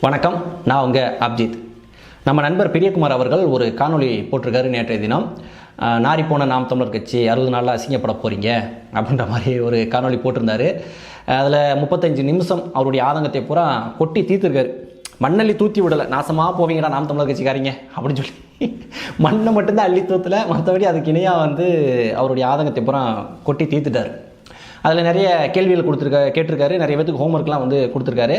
வணக்கம், நான் உங்கள் அப்ஜித். நம்ம நண்பர் பிரியகுமார் அவர்கள் ஒரு காணொளி போட்டிருக்காரு நேற்றைய தினம். நாரி போன நாம் தமிழர் கட்சி 60 நாளில் அசிங்கப்பட போகிறீங்க அப்படின்ற மாதிரி ஒரு காணொளி போட்டிருந்தாரு. அதில் 35 நிமிஷம் அவருடைய ஆதங்கத்தை பூரா கொட்டி தீர்த்துருக்காரு. மண்ணள்ளி தூத்தி விடலை, நாசமாக போவீங்கடா நாம் தமிழர் கட்சிக்காரங்க அப்படின்னு சொல்லி மண்ணை மட்டும்தான் அள்ளி தூத்தலை, மற்றபடி அதுக்கு இணையாக அவருடைய ஆதங்கத்தை பூரா கொட்டி தீர்த்துட்டார். அதில் நிறைய கேள்விகள் கேட்டிருக்காரு, நிறைய பேருக்கு ஹோம்ஒர்க்லாம் கொடுத்துருக்காரு.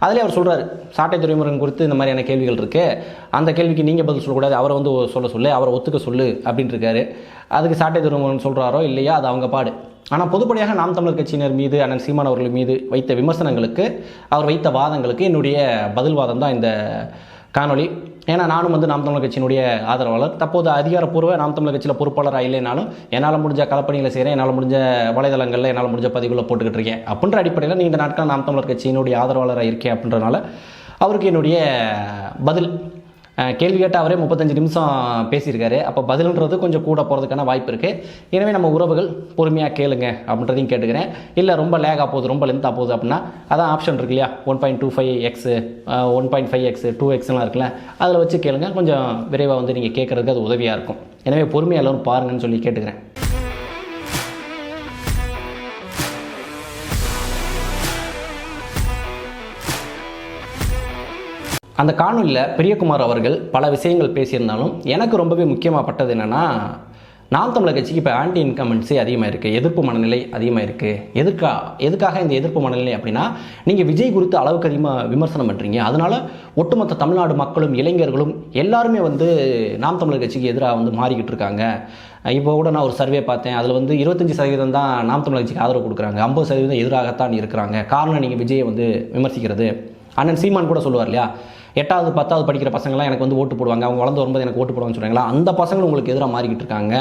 அதிலே அவர் சொல்கிறார், சாட்டை துறைமுருகன் குறித்து இந்த மாதிரியான கேள்விகள் இருக்குது, அந்த கேள்விக்கு நீங்கள் பதில் சொல்லக்கூடாது, அவரை சொல்ல அவரை ஒத்துக்க சொல்லு அப்படின்ட்டு இருக்காரு. அதுக்கு சாட்டை துறைமுருகன் சொல்கிறாரோ இல்லையா, அது அவங்க பாடு. ஆனால் பொதுப்படியாக நாம் தமிழர் கட்சியினர் மீது, அண்ணன் சீமான் அவர்கள் மீது வைத்த விமர்சனங்களுக்கு, அவர் வைத்த வாதங்களுக்கு என்னுடைய பதில் வாதம் தான் இந்த காணொளி. ஏன்னா நானும் நாம் தமிழர் கட்சியினுடைய ஆதரவாளர். தற்போது அதிகாரப்பூர்வ நாம் தமிழர் கட்சியில் பொறுப்பாளராக இல்லைனாலும் என்னால் முடிஞ்ச களப்பணிகளை செய்கிறேன், என்னால் முடிஞ்ச வலைதளங்களில் என்னால் முடிஞ்ச பதிவுகளை போட்டுக்கிட்டு இருக்கேன். அப்படின்ற அடிப்படையில் நீண்ட நாட்கள் நாம் தமிழர் கட்சியினுடைய ஆதரவாளராக இருக்கேன் அப்படின்றனால அவருக்கு என்னுடைய பதில். கேள்வி கேட்டால் அவரே 35 நிமிஷம் பேசியிருக்காரு. அப்போ பதில்ன்றது கொஞ்சம் கூட போகிறதுக்கான வாய்ப்பு இருக்குது. எனவே நம்ம உறவுகள் பொறுமையாக கேளுங்க அப்படின்றதையும் கேட்டுக்கிறேன். இல்லை ரொம்ப லேகாக போகுது, ரொம்ப லென்த்தாக போகுது அப்படின்னா அதான் ஆப்ஷன் இருக்கு இல்லையா, 1.25x 1.5x 2xலாம் இருக்குல்ல, அதில் வச்சு கேளுங்க. கொஞ்சம் விரைவாக நீங்கள் கேட்குறதுக்கு அது உதவியாக இருக்கும். எனவே பொறுமையாக எல்லோரும் பாருங்கன்னு சொல்லி கேட்டுக்கிறேன். அந்த காணொலியில் பிரியகுமார் அவர்கள் பல விஷயங்கள் பேசியிருந்தாலும் எனக்கு ரொம்பவே முக்கியமாகப்பட்டது என்னென்னா, நாம் தமிழர் கட்சிக்கு இப்போ ஆன்டி இன்கம்பன்சி அதிகமாக இருக்குது, எதிர்ப்பு மனநிலை அதிகமாக இருக்குது. எதுக்காக இந்த எதிர்ப்பு மனநிலை அப்படின்னா, நீங்கள் விஜய் குறித்து அளவுக்கு அதிகமாக விமர்சனம் பண்ணுறீங்க. அதனால் ஒட்டுமொத்த தமிழ்நாடு மக்களும் இளைஞர்களும் எல்லாருமே நாம் தமிழர் கட்சிக்கு எதிராக மாறிக்கிட்டு இருக்காங்க. இப்போ கூட நான் ஒரு சர்வே பார்த்தேன், அதில் 25% தான் நாம் தமிழர் கட்சிக்கு ஆதரவு கொடுக்குறாங்க, 50% எதிராகத்தான் இருக்கிறாங்க. காரணம் நீங்கள் விஜயை விமர்சிக்கிறது. அண்ணன் சீமான் கூட சொல்லுவார் இல்லையா, 8வது 10வது படிக்கிற பசங்களாம் எனக்கு ஓட்டு போடுவாங்க, அவங்க வளர்ந்து வரும்போது எனக்கு ஓட்டு போடுவாங்கன்னு சொல்கிறாங்களா, அந்த பசங்களும் உங்களுக்கு எதிராக மாறிக்கிட்டு இருக்காங்க.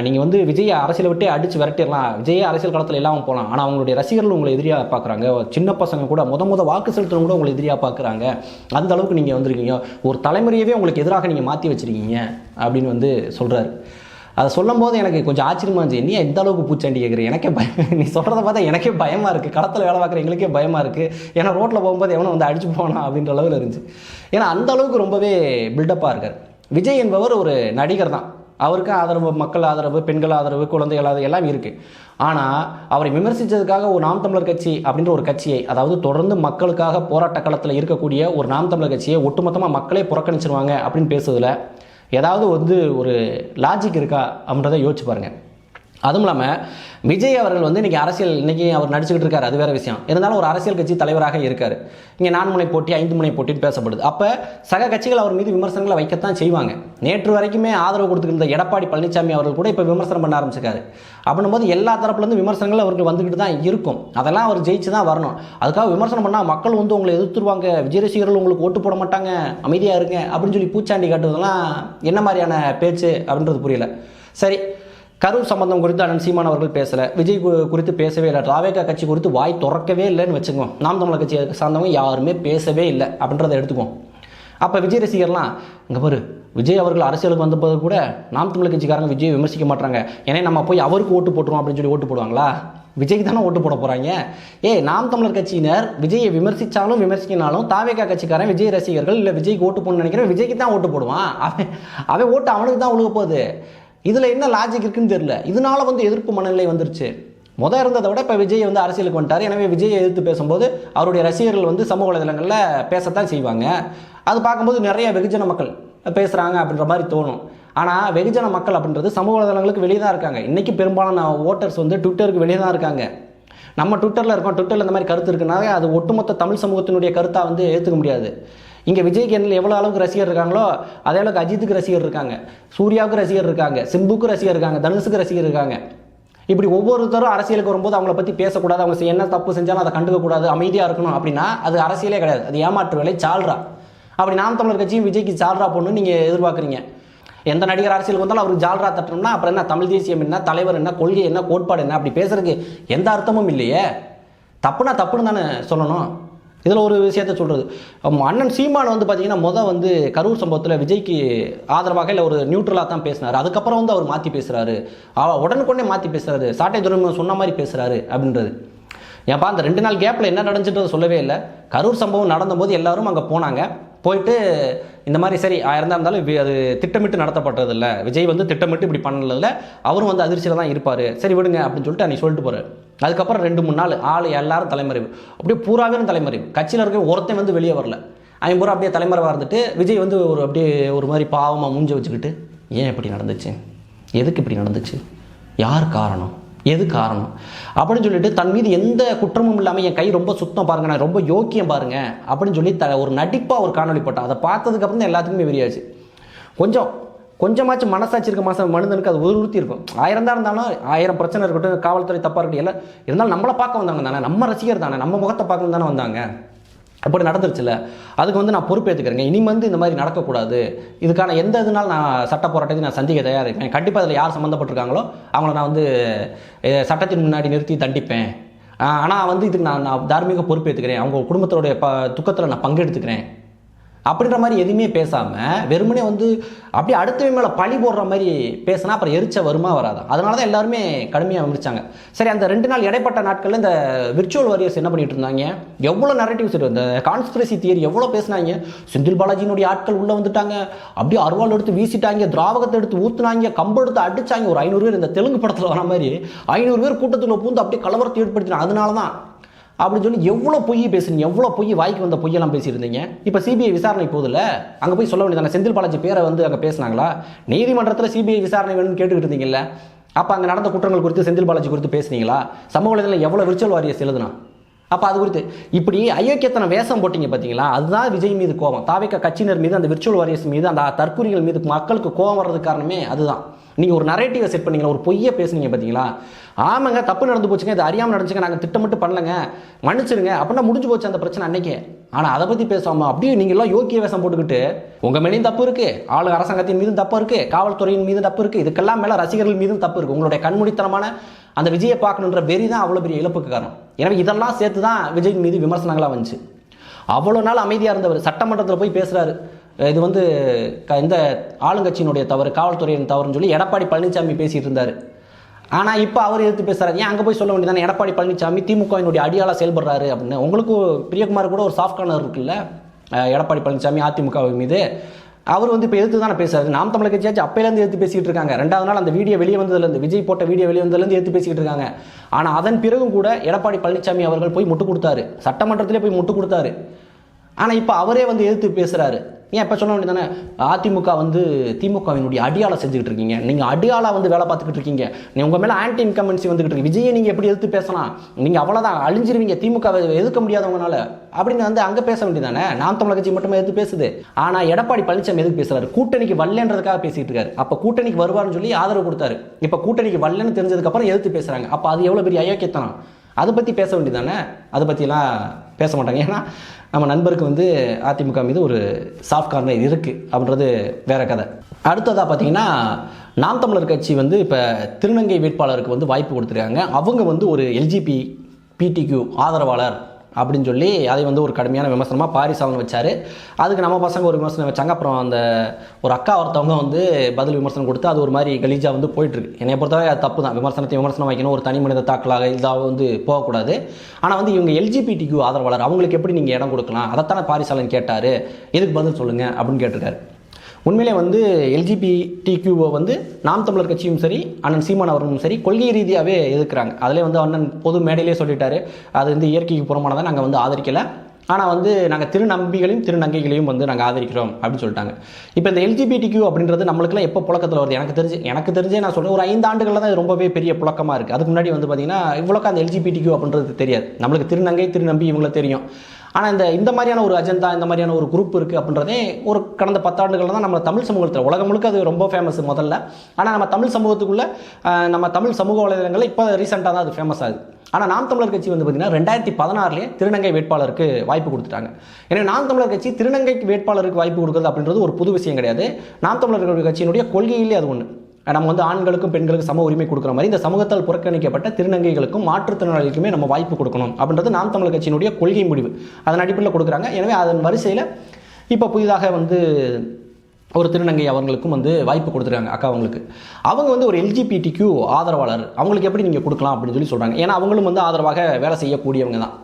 நீங்கள் விஜயை அரசியலை விட்டே அடித்து விரட்டிடலாம், விஜயை அரசியல் களத்தில் இல்லாமல் போகலாம், ஆனால் அவங்களுடைய ரசிகர்கள் உங்களை எதிரியாக பார்க்குறாங்க. சின்ன பசங்க கூட முத வாக்கு செலுத்துறவங்க கூட உங்களை எதிரியாக பார்க்குறாங்க. அந்த அளவுக்கு நீங்கள் வந்திருக்கீங்க, ஒரு தலைமுறையவே உங்களுக்கு எதிராக நீங்கள் மாற்றி வச்சுருக்கீங்க அப்படின்னு சொல்கிறாரு. அதை சொல்லும் போது எனக்கு கொஞ்சம் ஆச்சரியமாக இருந்துச்சு. நீ எந்த அளவுக்கு பூச்சாண்டி கேட்குறேன், எனக்கே நீ சொல்கிறத பார்த்தா எனக்கே பயமாக இருக்குது, களத்தில் வேலை பார்க்குற எங்களுக்கே பயமாக இருக்குது. ஏன்னா ரோட்டில் போகும்போது எவனும் அடிச்சு போனா அப்படின்ற அளவில் இருந்துச்சு. ஏன்னா அந்த அளவுக்கு ரொம்பவே பில்டப்பாக இருக்கார். விஜய் என்பவர் ஒரு நடிகர் தான், அவருக்கு ஆதரவு, மக்கள் ஆதரவு, பெண்கள் ஆதரவு, குழந்தைகள் ஆதரவு எல்லாம் இருக்குது. ஆனால் அவரை விமர்சித்ததுக்காக ஒரு நாம் தமிழர் கட்சி அப்படின்ற ஒரு கட்சியை, அதாவது தொடர்ந்து மக்களுக்காக போராட்ட களத்தில் இருக்கக்கூடிய ஒரு நாம் தமிழர் கட்சியை ஒட்டுமொத்தமாக மக்களே புறக்கணிச்சிருவாங்க அப்படின்னு பேசுறதுல ஏதாவது ஒரு லாஜிக் இருக்கா அப்படின்றத யோசிச்சு பாருங்கள். அதுவும் இல்லாமல் விஜய் அவர்கள் இன்றைக்கி அவர் நடிச்சுக்கிட்டு இருக்கார், அது வேறு விஷயம். இருந்தாலும் ஒரு அரசியல் கட்சி தலைவராக இருக்கார். இங்கே 4 முனை போட்டி 5 முனை போட்டின்னு பேசப்படுது. அப்போ சக கட்சிகள் அவர் மீது விமர்சனங்களை வைக்கத்தான் செய்வாங்க. நேற்று வரைக்குமே ஆதரவு கொடுத்துக்கிட்ட எடப்பாடி பழனிசாமி அவர்கள் கூட இப்போ விமர்சனம் பண்ண ஆரம்பிச்சிருக்காரு. அப்படின்னும் போது எல்லா தரப்புலேருந்து விமர்சனங்கள் அவருக்கு வந்துக்கிட்டு தான் இருக்கும். அதெல்லாம் அவர் ஜெயிச்சு தான் வரணும். அதுக்காக விமர்சனம் பண்ணால் மக்கள் உங்களை எதிர்த்துருவாங்க, விஜய் ரசிகர்கள் உங்களுக்கு ஓட்டு போட மாட்டாங்க, அமைதியாக இருங்க அப்படின்னு சொல்லி பூச்சாண்டி காட்டுவதெல்லாம் என்ன மாதிரியான பேச்சு அப்படின்றது புரியல. சரி, கரூர் சம்பந்தம் குறித்து அண்ணன் சீமான் அவர்கள் பேசலை, விஜய் குறித்து பேசவே இல்லை, தாவேகா கட்சி குறித்து வாய் திறக்கவே இல்லைன்னு வச்சுக்குவோம். நாம் தமிழர் கட்சியை சார்ந்தவங்க யாருமே பேசவே இல்லை அப்படின்றத எடுத்துக்குவோம். அப்போ விஜய் ரசிகர்லாம் இங்கே பாரு, விஜய் அவர்கள் அரசியலுக்கு வந்தபோது கூட நாம் தமிழர் கட்சிக்காரங்க விஜயை விமர்சிக்க மாட்டாங்க, ஏன்னா நம்ம போய் அவருக்கு ஓட்டு போட்டுருவோம் அப்படின்னு சொல்லி ஓட்டு போடுவாங்களா? விஜய்க்கு தானே ஓட்டு போட போகிறாங்க. நாம் தமிழர் கட்சியினர் விஜயை விமர்சித்தாலும் விமர்சிக்கினாலும் தாவேகா கட்சிக்காரன் விஜய் ரசிகர்கள் இல்லை விஜய்க்கு ஓட்டு போடணும்னு நினைக்கிறேன், விஜய்க்கு தான் ஓட்டு போடுவான். அவன் ஓட்டு அவனுக்கு தான் ஒழுக போகுது. இதில் என்ன லாஜிக் இருக்குன்னு தெரியல. இதனால எதிர்ப்பு மனநிலை வந்துருச்சு. இருந்ததை விட இப்போ விஜய் அரசியலுக்கு வந்துட்டார். எனவே விஜயை எதிர்த்து பேசும்போது அவருடைய ரசிகர்கள் சமூக வலைதளங்களில் பேசத்தான் செய்வாங்க. அது பார்க்கும்போது நிறைய வெகுஜன மக்கள் பேசுகிறாங்க அப்படின்ற மாதிரி தோணும். ஆனால் வெகுஜன மக்கள் அப்படின்றது சமூக வலைதளங்களுக்கு வெளியே தான் இருக்காங்க. இன்றைக்கி பெரும்பாலான ஓட்டர்ஸ் ட்விட்டருக்கு வெளியே தான் இருக்காங்க. நம்ம ட்விட்டரில் இருக்கோம், ட்விட்டரில் இந்த மாதிரி கருத்து இருக்குனாலே அது ஒட்டுமொத்த தமிழ் சமூகத்தினுடைய கருத்தாக ஏற்றுக்க முடியாது. இங்கே விஜய்க்கு எவ்வளோ அளவுக்கு ரசிகர் இருக்காங்களோ அதே அளவுக்கு அஜித்துக்கு ரசிகர் இருக்காங்க, சூர்யாவுக்கு ரசிகர் இருக்காங்க, சிம்புக்கு ரசிகர் இருக்காங்க, தனுஷுக்கு ரசிகர் இருக்காங்க. இப்படி ஒவ்வொருத்தரும் அரசியலுக்கு வரும்போது அவங்கள பற்றி பேசக்கூடாது, அவங்க என்ன தப்பு செஞ்சாலும் அதை கண்டுக்கக்கூடாது, அமைதியாக இருக்கணும் அப்படின்னா அது அரசியலே கிடையாது, அது ஏமாற்று வேலை, சால்ரா. அப்படி நாம் தமிழர் கட்சியும் விஜய்க்கு சால்ரா போடணும்னு நீங்கள் எதிர்பார்க்குறீங்க. எந்த நடிகர் அரசியலுக்கு வந்தாலும் அவருக்கு ஜால்ரா தட்டணும்னா அப்புறம் என்ன, தமிழ் தேசியம் என்ன, தலைவர் என்ன, கொள்கை என்ன, கோட்பாடு என்ன, அப்படி பேசுறதுக்கு எந்த அர்த்தமும் இல்லையே. தப்புனா தப்புன்னு தானே சொல்லணும். இதில் ஒரு விஷயத்த சொல்கிறது, அண்ணன் சீமான் பார்த்தீங்கன்னா கரூர் சம்பவத்தில் விஜய்க்கு ஆதரவாக இல்லை ஒரு நியூட்ரலாக தான் பேசினார். அதுக்கப்புறம் அவர் மாற்றி பேசுகிறாரு, உடனுக்குடனே மாற்றி பேசுகிறாரு, சாட்டை துறைமுகம் சொன்ன மாதிரி பேசுகிறாரு அப்படின்றது. ஏன்ப்பா அந்த 2 நாள் கேப்பில் என்ன நடந்துச்சுன்றதை சொல்லவே இல்லை. கரூர் சம்பவம் நடந்தபோது எல்லாரும் அங்கே போனாங்க. போயிட்டு இந்த மாதிரி சரி 1000 இருந்தாலும் அது திட்டமிட்டு நடத்தப்பட்டது இல்லை, விஜய் வந்து திட்டமிட்டு இப்படி பண்ணல, அவரும் வந்து அதிர்ச்சியில் தான் இருப்பார், சரி விடுங்க அப்படின்னு சொல்லிட்டு அன்றைக்கி சொல்லிட்டு போகிறார். அதுக்கப்புறம் 2-3 நாள் ஆள் எல்லாரும் தலைமறைவு, அப்படியே பூராவே தலைமறைவு. கட்சியில் இருக்க ஒருத்தன் வந்து வெளியே வரல, அவன் பூரா அப்படியே தலைமறைவாக இருந்துட்டு விஜய் வந்து அப்படியே ஒரு மாதிரி பாவமாக மூஞ்சி வச்சுக்கிட்டு ஏன் இப்படி நடந்துச்சு, எதுக்கு இப்படி நடந்துச்சு, யார் காரணம், எது காரணம் அப்படின்னு சொல்லிட்டு தன் மீது எந்த குற்றமும் இல்லாமல் என் கை ரொம்ப சுத்தம் பாருங்க, நான் ரொம்ப யோக்கியம் பாருங்க அப்படின்னு சொல்லி ஒரு நடிப்பாக ஒரு காணொலி போட்டான். அதை பார்த்ததுக்கப்புறம் தான் எல்லாத்துக்குமே வெறியாச்சு. கொஞ்சமாச்சும் மனசாட்சி இருக்க மனிதனுக்கு அது உறுத்தி இருக்கும். 1000 தான் இருந்தாலும் 1000 பிரச்சனை இருக்கட்டும், காவல்துறை தப்பாக இருக்கட்டும், எல்லாம் இருந்தாலும் நம்மளை பார்க்க வந்தாங்க தானே, நம்ம ரசிகர் தானே, நம்ம முகத்தை பார்க்கணும் தானே வந்தாங்க. அப்படி நடந்துருச்சுல்ல, அதுக்கு வந்து நான் பொறுப்பேற்றுக்கிறேங்க. இனி வந்து இந்த மாதிரி நடக்கக்கூடாது, இதுக்கான எந்த இதனாலும் நான் சட்ட போராட்டத்தை நான் சந்திக்க தயாராக இருக்கேன். கண்டிப்பாக அதில் யார் சம்மந்தப்பட்டிருக்காங்களோ அவங்கள நான் வந்து சட்டத்தின் முன்னாடி நிறுத்தி தண்டிப்பேன். ஆனால் வந்து இதுக்கு நான் தார்மீக பொறுப்பேற்றுக்கிறேன், அவங்க குடும்பத்தோடைய துக்கத்தில் நான் பங்கெடுத்துக்கிறேன் அப்படின்ற மாதிரி எதுவுமே பேசாமல் வெறுமனே வந்து அப்படியே அடுத்தவங்க மேலே பழி போடுற மாதிரி பேசினா அப்புறம் எரிச்ச வருமா வராது. அதனால தான் எல்லாருமே கடுமையாக விமர்சிச்சாங்க. சரி, அந்த 2 நாள் இடைப்பட்ட நாட்களில் இந்த விர்ச்சுவல் வாரியர்ஸ் என்ன பண்ணிட்டு இருந்தாங்க, எவ்வளோ நரேட்டிவ்ஸ் இருக்குது, இந்த கான்ஸ்பிரசி தியரி எவ்வளோ பேசினாங்க. செந்தில் பாலாஜியினுடைய ஆட்கள் உள்ளே வந்துட்டாங்க, அப்படியே அருவாள் எடுத்து வீசிட்டாங்க, திராவகத்தை எடுத்து ஊற்றுனாங்க, கம்பு எடுத்து அடிச்சாங்க. ஒரு 500 பேர் இந்த தெலுங்கு படத்தில் வர மாதிரி 500 பேர் கூட்டத்தில் பூந்து அப்படியே கலவரத்தை ஏற்படுத்தினாங்க. அதனால தான் அப்படின்னு சொல்லி எவ்வளோ பொய் பேசுறீங்க, எவ்வளோ பொய், வாய்க்கு வந்த பொய்யெல்லாம் பேசியிருந்தீங்க. இப்போ சிபிஐ விசாரணை போதில்ல, அங்கே போய் சொல்ல வேண்டியதானே, செந்தில் பாலாஜி பேரை வந்து அங்கே பேசினாங்களா, நீதிமன்றத்தில் சிபிஐ விசாரணை வேணும்னு கேட்டுக்கிட்டு இருந்தீங்கல்ல, அப்போ அங்கே நடந்த குற்றங்கள் குறித்து செந்தில் பாலாஜி குறித்து பேசுனீங்களா, சமூக வலைதளத்தில் எவ்வளோ விர்ச்சுவல் வாரியர்ஸ் எழுதுனா, அப்போ அது குறித்து இப்படி அயோக்கியத்தனை வேஷம் போட்டிங்க பார்த்தீங்களா, அதுதான் விஜய் மீது கோபம், தாவேக்கா கட்சியினர் மீது, அந்த விர்ச்சுவல் வாரியர்ஸ் மீது, அந்த தற்கொலைகள் மீது மக்களுக்கு கோபம் வர்றதுக்கு காரணமே அதுதான். நீங்கள் ஒரு நரேட்டிவை செட் பண்ணீங்களா, ஒரு பொய்யை பேசுனீங்க பார்த்தீங்களா, ஆமாங்க தப்பு நடந்து போச்சுங்க, இது அறியாமல் நடந்துச்சுங்க, நாங்கள் திட்டமிட்டு பண்ணலங்க, மன்னிச்சிருங்க அப்படின்னா முடிஞ்சு போச்சு அந்த பிரச்சனை அன்னைக்கே. ஆனால் அதை பற்றி பேசாமல் அப்படியே நீங்கள்லாம் யோக்கிய வேஷம் போட்டுக்கிட்டு உங்கள் மேலேயும் தப்பு இருக்குது, ஆளு அரசாங்கத்தின் மீதும் தப்பு இருக்குது, காவல்துறையின் மீதும் தப்பு இருக்குது, இதுக்கெல்லாம் மேலே ரசிகர்கள் மீதும் தப்பு இருக்குது. உங்களுடைய கண்மூடித்தனமான அந்த விஜயை பார்க்கணுன்ற வெறி தான் அவ்வளோ பெரிய இழப்புக்கு காரணம். எனவே இதெல்லாம் சேர்த்து தான் விஜய் மீது விமர்சனங்களாக வந்துச்சு. அவ்வளோ நாள் அமைதியாக இருந்தவர் சட்டமன்றத்தில் போய் பேசுகிறாரு, இது வந்து இந்த ஆளுங்கட்சியினுடைய தவறு, காவல்துறையின் தவறுன்னு சொல்லி எடப்பாடி பழனிசாமி பேசிகிட்டு இருந்தார். ஆனால் இப்போ அவர் எதிர்த்து பேசுகிறாரு. ஏன் அங்கே போய் சொல்ல வேண்டியதானே, எடப்பாடி பழனிசாமி திமுகவினுடைய அடியாளாக செயல்படுறாரு அப்படின்னு. உங்களுக்கு பிரியகுமார் கூட ஒரு சாஃப்ட் கார்னர் இருக்குல்ல எடப்பாடி பழனிசாமி அதிமுக மீது, அவர் வந்து இப்போ எதிர்த்து தானே பேசுறாரு. நாம் தமிழர் கட்சியாச்சு அப்பையிலேருந்து எடுத்து பேசிக்கிட்டு இருக்காங்க. 2வது நாள் அந்த வீடியோ வெளியே வந்ததுலேருந்து, விஜய் போட்ட வீடியோ வெளியே வந்ததுலேருந்து எடுத்து பேசிக்கிட்டு இருக்காங்க. ஆனால் அதன் பிறகும் கூட எடப்பாடி பழனிசாமி அவர்கள் போய் முட்டு கொடுத்தாரு, சட்டமன்றத்திலே போய் முட்டு கொடுத்தாரு. ஆனால் இப்போ அவரே வந்து எதிர்த்து பேசுகிறாரு. ஏன் இப்போ சொல்ல வேண்டியதானே, அதிமுக வந்து திமுகவினுடைய அடியாளை செஞ்சுக்கிட்டு இருக்கீங்க, நீங்கள் அடியாளாக வந்து வேலை பார்த்துக்கிட்டு இருக்கீங்க, நீ உங்கள் மேலே ஆன்டி இன்கம்பன்சி வந்துக்கிட்டு இருக்கு, விஜயை நீங்கள் எப்படி எதிர்த்து பேசலாம், நீங்கள் அவ்வளோதான் அழிஞ்சிருவீங்க, திமுகவை எதிர்க்க முடியாதவங்கனால அப்படின்னு வந்து அங்கே பேச வேண்டியதானே. நாம் தமிழர் கட்சி மட்டுமே எதிர்த்து பேசுது. ஆனால் எடப்பாடி பழனிசாமி எதுக்கு பேசுறாரு, கூட்டணிக்கு வரலன்றதுக்காக பேசிக்கிட்டு இருக்காரு. அப்போ கூட்டணிக்கு வருவார்னு சொல்லி ஆதரவு கொடுத்தாரு, இப்போ கூட்டணிக்கு வரலன்னு தெரிஞ்சதுக்கப்புறம் எதிர்த்து பேசுகிறாங்க. அப்போ அது எவ்வளோ பெரிய அயோக்கியத்தனம், அதை பற்றி பேச வேண்டியதானே. அதை பற்றிலாம் பேச மாட்டாங்க. ஏன்னா நம்ம நண்பருக்கு வந்து அதிமுக மீது ஒரு சாஃப்ட் கார்னர் இருக்குது அப்படின்றது வேற கதை. அடுத்ததாக பார்த்தீங்கன்னா நாம் தமிழர் கட்சி வந்து இப்போ திருநங்கை வேட்பாளருக்கு வந்து வாய்ப்பு கொடுத்துருக்காங்க. அவங்க வந்து ஒரு LGBTQ ஆதரவாளர் அப்படின்னு சொல்லி அதை வந்து ஒரு கடுமையான விமர்சனமாக பாரிசாலன் வச்சார். அதுக்கு நம்ம பசங்க ஒரு விமர்சனம் வச்சாங்க. அப்புறம் அந்த ஒரு அக்கா ஒருத்தவங்க வந்து பதில் விமர்சனம் கொடுத்து அது ஒரு மாதிரி கலீஜாக வந்து போயிட்டுருக்கு. என்னை பொறுத்தவரை அது தப்பு தான், விமர்சனம் வைக்கணும், ஒரு தனி மனித தாக்கலாக இதாக வந்து போகக்கூடாது. ஆனால் வந்து இவங்க LGBTQ ஆதரவாளர், அவங்களுக்கு எப்படி நீங்கள் இடம் கொடுக்கலாம், அதைத்தானே பாரிசாலன் கேட்டார், இதுக்கு பதில் சொல்லுங்கள் அப்படின்னு கேட்டிருக்காரு. உண்மையிலே வந்து LGBTQவை வந்து நாம் தமிழர் கட்சியும் சரி, அண்ணன் சீமான் அவர்களும் சரி கொள்கை ரீதியாகவே எதிர்க்கிறாங்க. அதிலே வந்து அண்ணன் பொது மேடையிலே சொல்லிட்டாரு, அது வந்து இயற்கைக்கு புறமானதை நாங்கள் வந்து ஆதரிக்கலை, ஆனால் வந்து நாங்கள் திருநம்பிகளையும் திருநங்கைகளையும் வந்து நாங்கள் ஆதரிக்கிறோம் அப்படின்னு சொல்லிட்டாங்க. இப்போ இந்த LGBTQ அப்படின்றது நம்மளுக்குலாம் எப்போ புழக்கத்தில் வருது, எனக்கு தெரிஞ்சே நான் சொல்கிறேன் ஒரு 5 ஆண்டுகளில் தான் இது ரொம்பவே பெரிய புழக்கமாக இருக்குது. அதுக்கு முன்னாடி வந்து பார்த்திங்கன்னா இவ்வளோக்கா அந்த LGBTQ அப்படின்றது தெரியாது. நம்மளுக்கு திருநங்கை திருநம்பி இவங்களை தெரியும். ஆனால் இந்த மாதிரியான ஒரு அஜெண்டா, இந்த மாதிரியான ஒரு குரூப் இருக்குது அப்படின்றதே ஒரு கடந்த 10 ஆண்டுகளில் தான் நம்ம தமிழ் சமூகத்தில், உலகம் முழுக்க அது ரொம்ப ஃபேமஸ் முதல்ல. ஆனால் நம்ம தமிழ் சமூகத்துக்குள்ளே நம்ம தமிழ் சமூக வலைதளங்களில் இப்போ ரீசெண்டாக தான் அது ஃபேமஸ் ஆகுது. ஆனால் நாம் தமிழர் கட்சி வந்து பார்த்திங்கன்னா 2016 திருநங்கை வேட்பாளருக்கு வாய்ப்பு கொடுத்துட்டாங்க. எனவே நாம் தமிழர் கட்சி திருநங்கைக்கு வேட்பாளருக்கு வாய்ப்பு கொடுக்குறது அப்படின்றது ஒரு புது விஷயம் கிடையாது. நாம் தமிழர் கட்சியினுடைய கொள்கையிலே அது ஒன்று. நம்ம வந்து ஆண்களுக்கும் பெண்களுக்கும் சம உரிமை கொடுக்குற மாதிரி இந்த சமூகத்தால் புறக்கணிக்கப்பட்ட திருநங்கைகளுக்கும் மாற்றுத்திறனாளிகளுக்குமே நம்ம வாய்ப்பு கொடுக்கணும் அப்படின்றது நாம் தமிழர் கட்சியினுடைய கொள்கை முடிவு. அதன் அடிப்படையில் கொடுக்குறாங்க. எனவே அதன் வரிசையில் இப்போ புதிதாக வந்து ஒரு திருநங்கை அவங்களுக்கும் வந்து வாய்ப்பு கொடுத்துருக்காங்க அக்கா அவங்களுக்கு. அவங்க வந்து ஒரு எல்ஜிபிடிக்யூ ஆதரவாளர், அவங்களுக்கு எப்படி நீங்கள் கொடுக்கலாம் அப்படின்னு சொல்லி சொல்கிறாங்க. ஏன்னா அவங்களும் வந்து ஆதரவாக வேலை செய்யக்கூடியவங்க தான்.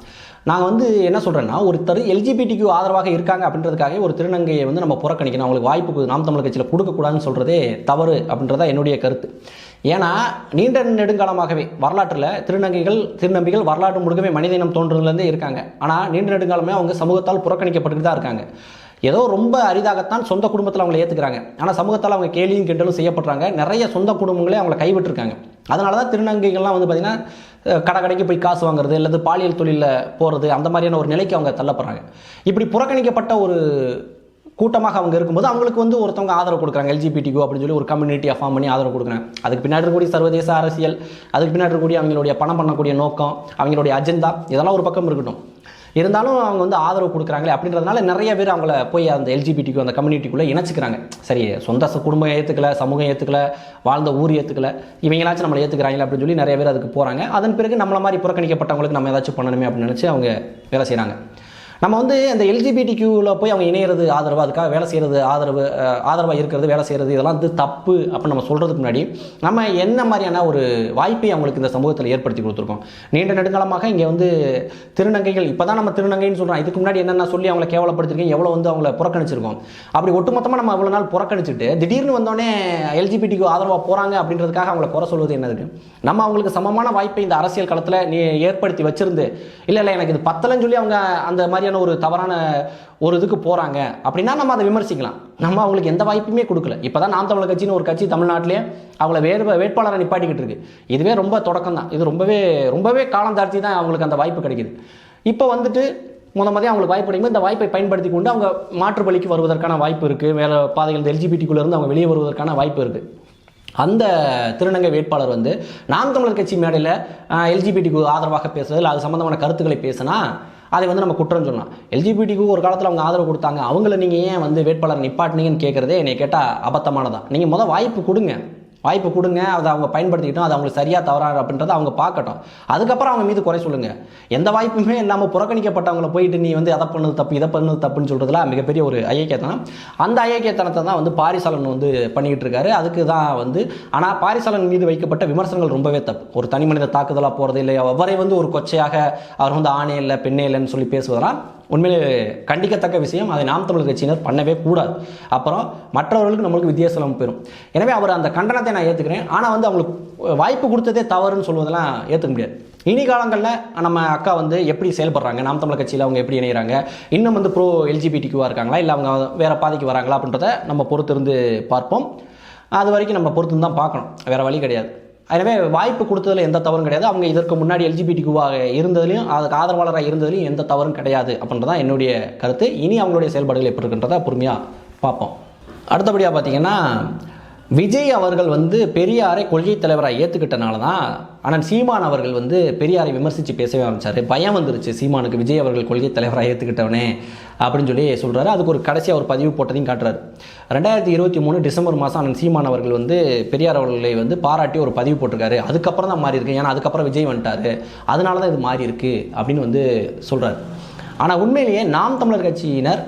நாங்கள் வந்து என்ன சொல்கிறேன்னா, ஒருத்தர் எல்ஜிபிடிக்யூ ஆதரவாக இருக்காங்க அப்படின்றதுக்காக ஒரு திருநங்கையை வந்து நம்ம புறக்கணிக்கணும், அவங்களுக்கு வாய்ப்பு நாம் தமிழர் கட்சியில் கொடுக்கக்கூடாதுன்னு சொல்கிறதே தவறு அப்படின்றத என்னுடைய கருத்து. ஏன்னா நீண்ட நெடுங்காலமாகவே வரலாற்றில் திருநம்பிகள் வரலாற்று முழுக்கவே மனித இனம் தோன்றதுலேருந்தே இருக்காங்க. ஆனால் நீண்ட நெடுங்காலமே அவங்க சமூகத்தால் புறக்கணிக்கப்பட்டு தான் இருக்காங்க. ஏதோ ரொம்ப அரிதாகத்தான் சொந்த குடும்பத்தில் அவங்களை ஏற்றுக்கிறாங்க, ஆனால் சமூகத்தால் அவங்க கேலியும் கிண்டலும் செய்யப்படுறாங்க. நிறைய சொந்த குடும்பங்களே அவங்களை கைவிட்டிருக்காங்க. அதனால தான் திருநங்கைகள்லாம் வந்து பார்த்திங்கன்னா கடைக்கு போய் காசு வாங்குறது அல்லது பாலியல் தொழிலில் போகிறது அந்த மாதிரியான ஒரு நிலைக்கு அவங்க தள்ளப்படுறாங்க. இப்படி புறக்கணிக்கப்பட்ட ஒரு கூட்டமாக அவங்க இருக்கும்போது அவங்களுக்கு வந்து ஒருத்தவங்க ஆதரவு கொடுக்குறாங்க, எல்ஜிபிடிக்யூ அப்படின்னு சொல்லி ஒரு கம்யூனிட்டியை ஃபார்ம் பண்ணி ஆதரவு கொடுக்குறாங்க. அதுக்கு பின்னாடி இருக்கக்கூடிய சர்வதேச அரசியல், அதுக்கு பின்னாடி இருக்கக்கூடிய அவங்களுடைய பணம் பண்ணக்கூடிய நோக்கம், அவங்களுடைய அஜெண்டா, இதெல்லாம் ஒரு பக்கம் இருக்கட்டும். இருந்தாலும் அவங்க வந்து ஆதரவு கொடுக்குறாங்களே அப்படின்றதுனால நிறைய பேர் அவங்கள போய் அந்த எல்ஜிபிடிக்கு அந்த கம்யூனிட்டிக்குள்ளே இணைச்சிக்கிறாங்க. சரி, சொந்த குடும்பம் ஏற்றுக்கல, சமூகம் ஏற்றுக்கல, வாழ்ந்த ஊர் ஏற்றுக்கல, இவங்களாச்சும் நம்மளை ஏற்றுக்கிறாங்களே அப்படின்னு சொல்லி நிறைய பேர் அதுக்கு போகிறாங்க. அதன் பிறகு நம்மள மாதிரி புறக்கணிக்கப்பட்டவங்களுக்கு நம்ம ஏதாச்சும் பண்ணணுமே அப்படின்னு நினச்சி அவங்க வேலை செய்கிறாங்க. நம்ம வந்து அந்த எல்ஜிபிடிக்யூவில் போய் அவங்க இணையிறது ஆதரவு, அதுக்காக வேலை செய்கிறது ஆதரவாக இருக்கிறது, வேலை செய்கிறது, இதெல்லாம் வந்து தப்பு அப்படின்னு நம்ம சொல்கிறதுக்கு முன்னாடி நம்ம என்ன மாதிரியான ஒரு வாய்ப்பை அவங்களுக்கு இந்த சமூகத்தில் ஏற்படுத்தி கொடுத்துருக்கோம். நீண்ட நெடுங்காலமாக இங்கே வந்து திருநங்கைகள், இப்போ தான் நம்ம திருநங்கைன்னு சொல்கிறோம், இதுக்கு முன்னாடி என்னென்ன சொல்லி அவங்களை கேவலப்படுத்திருக்கோம், எவ்வளோ வந்து அவங்கள புறக்கணிச்சிருக்கோம். அப்படி ஒட்டுமொத்தமாக நம்ம அவ்வளோ நாள் புறக்கணிச்சுட்டு திடீர்னு வந்தோடனே எல்ஜிபிடிக்யூ ஆதரவாக போகிறாங்க அப்படின்றதுக்காக அவங்கள குறை சொல்வது என்னதுக்கு? நம்ம அவங்களுக்கு சமமான வாய்ப்பை இந்த அரசியல் களத்தில் நீ ஏற்படுத்தி வச்சிருந்து, இல்லை எனக்கு இது பத்தலன்னு சொல்லி அவங்க அந்த மாதிரியான ஒரு தவறான ஒரு இதுக்கு போறாங்க அப்படின்னா நம்ம அதை விமர்சிக்கலாம். நம்ம அவங்களுக்கு எந்த வாய்ப்புமே கொடுக்கல. இப்பதான் நாம் தமிழர் கட்சின்னு ஒரு கட்சி தமிழ்நாட்டிலே அவங்கள வேட்பாளரை நிப்பாட்டிக்கிட்டு இருக்கு. இதுவே ரொம்ப தொடக்கம் தான். இது ரொம்பவே காலம் தாழ்த்தி தான் அவங்களுக்கு அந்த வாய்ப்பு கிடைக்குது. இப்போ வந்துட்டு முதல்ல அவங்களுக்கு வாய்ப்பு கிடைக்கும். இந்த வாய்ப்பை பயன்படுத்தி கொண்டு அவங்க மாற்று வழிக்கு வருவதற்கான வாய்ப்பு இருக்கு. வேலை பாதைகள் எல்ஜிபிடிக்குள்ள இருந்து அவங்க வெளியே வருவதற்கான வாய்ப்பு இருக்கு. அந்த திருநங்கை வேட்பாளர் வந்து நாம் தமிழர் கட்சி மேடையில் எல்ஜிபிடிக்கு ஆதரவாக பேசுறது, அது சம்பந்தமான கருத்துக்களை பேசினா அதை வந்து நம்ம குற்றம் சொல்லலாம். எல்ஜிபிடிக்கு ஒரு காலத்தில் அவங்க ஆதரவு கொடுத்தாங்க, அவங்கள நீங்கள் ஏன் வந்து வேட்பாளர் நிப்பாட்டினீங்கன்னு கேட்குறதே என்னை கேட்டால் அபத்தமானதான். நீங்கள் முதல் வாய்ப்பு கொடுங்க, அதை அவங்க பயன்படுத்திக்கிட்டோம், அது அவங்களுக்கு சரியாக தவறாக அப்படின்றத அவங்க பார்க்கட்டும். அதுக்கப்புறம் அவங்க மீது குறை சொல்லுங்கள். எந்த வாய்ப்புமே இல்லாமல் புறக்கணிக்கப்பட்டவங்களை போயிட்டு நீ வந்து அதை பண்ணது தப்பு, இதை பண்ணது தப்புன்னு சொல்கிறதுல மிகப்பெரிய ஒரு ஐயக்கியத்தனம். அந்த ஐயக்கியத்தனத்தை தான் வந்து பாரிசாலன் வந்து பண்ணிக்கிட்டு இருக்காரு. அதுக்கு தான் வந்து, ஆனால் பாரிசாலன் மீது வைக்கப்பட்ட விமர்சனங்கள் ரொம்பவே தப்பு. ஒரு தனி மனித தாக்குதலாக போகிறது இல்லை, அவரை வந்து ஒரு கொச்சையாக அவர் வந்து ஆணே இல்லை பெண்ணே இல்லைன்னு சொல்லி பேசுவதெல்லாம் உண்மையிலே கண்டிக்கத்தக்க விஷயம். அதை நாம் தமிழர் கட்சியினர் பண்ணவே கூடாது. அப்புறம் மற்றவர்களுக்கு நம்மளுக்கு வித்தியாசம் போயிடும். எனவே அவர் அந்த கண்டனத்தை நான் ஏற்றுக்கிறேன். ஆனால் வந்து அவங்களுக்கு வாய்ப்பு கொடுத்ததே தவறுன்னு சொல்வதெல்லாம் ஏற்றுக்க முடியாது. இனி காலங்களில் நம்ம அக்கா வந்து எப்படி செயல்படுறாங்க, நாம் தமிழர் கட்சியில் அவங்க எப்படி இணைகிறாங்க, இன்னும் வந்து ப்ரோ எல்ஜிபிடிக்குவாக இருக்காங்களா, இல்லை அவங்க வேறு பாதைக்கு வராங்களா அப்படின்றத நம்ம பொறுத்திருந்து பார்ப்போம். அது வரைக்கும் நம்ம பொறுத்து தான் பார்க்கணும், வேறு வழி கிடையாது. எனவே வாய்ப்பு கொடுத்ததில் எந்த தவறும் கிடையாது. அவங்க இதற்கு முன்னாடி எல்ஜிபிடிக்குவாக இருந்ததுலையும் அதுக்கு ஆதரவாளராக இருந்ததுலையும் எந்த தவறும் கிடையாது அப்படின்றதான் என்னுடைய கருத்து. இனி அவங்களுடைய செயல்பாடுகள் எப்படி இருக்குன்றதை பொறுமையாக பார்ப்போம். அடுத்தபடியாக பார்த்தீங்கன்னா, விஜய் அவர்கள் வந்து பெரியாரை கொள்கை தலைவராக ஏற்றுக்கிட்டனால தான் ஆனால் சீமான் அவர்கள் வந்து பெரியாரை விமர்சித்து பேசவே ஆரம்பித்தார். பயம் வந்துருச்சு சீமானுக்கு, விஜய் அவர்கள் கொள்கை தலைவராக ஏற்றுக்கிட்டவனே அப்படின்னு சொல்லி சொல்கிறாரு. அதுக்கு ஒரு கடைசியாக ஒரு பதிவு போட்டதையும் காட்டுறாரு. 2023 டிசம்பர் மாதம் அண்ணன் சீமான் அவர்கள் வந்து பெரியார் அவர்களை வந்து பாராட்டி ஒரு பதிவு போட்டிருக்காரு. அதுக்கப்புறம் தான் மாறி இருக்கு, ஏன்னா அதுக்கப்புறம் விஜய் வந்துட்டார், அதனால தான் இது மாறி இருக்கு அப்படின்னு வந்து சொல்கிறார். ஆனால் உண்மையிலேயே நாம் தமிழர் கட்சியினர்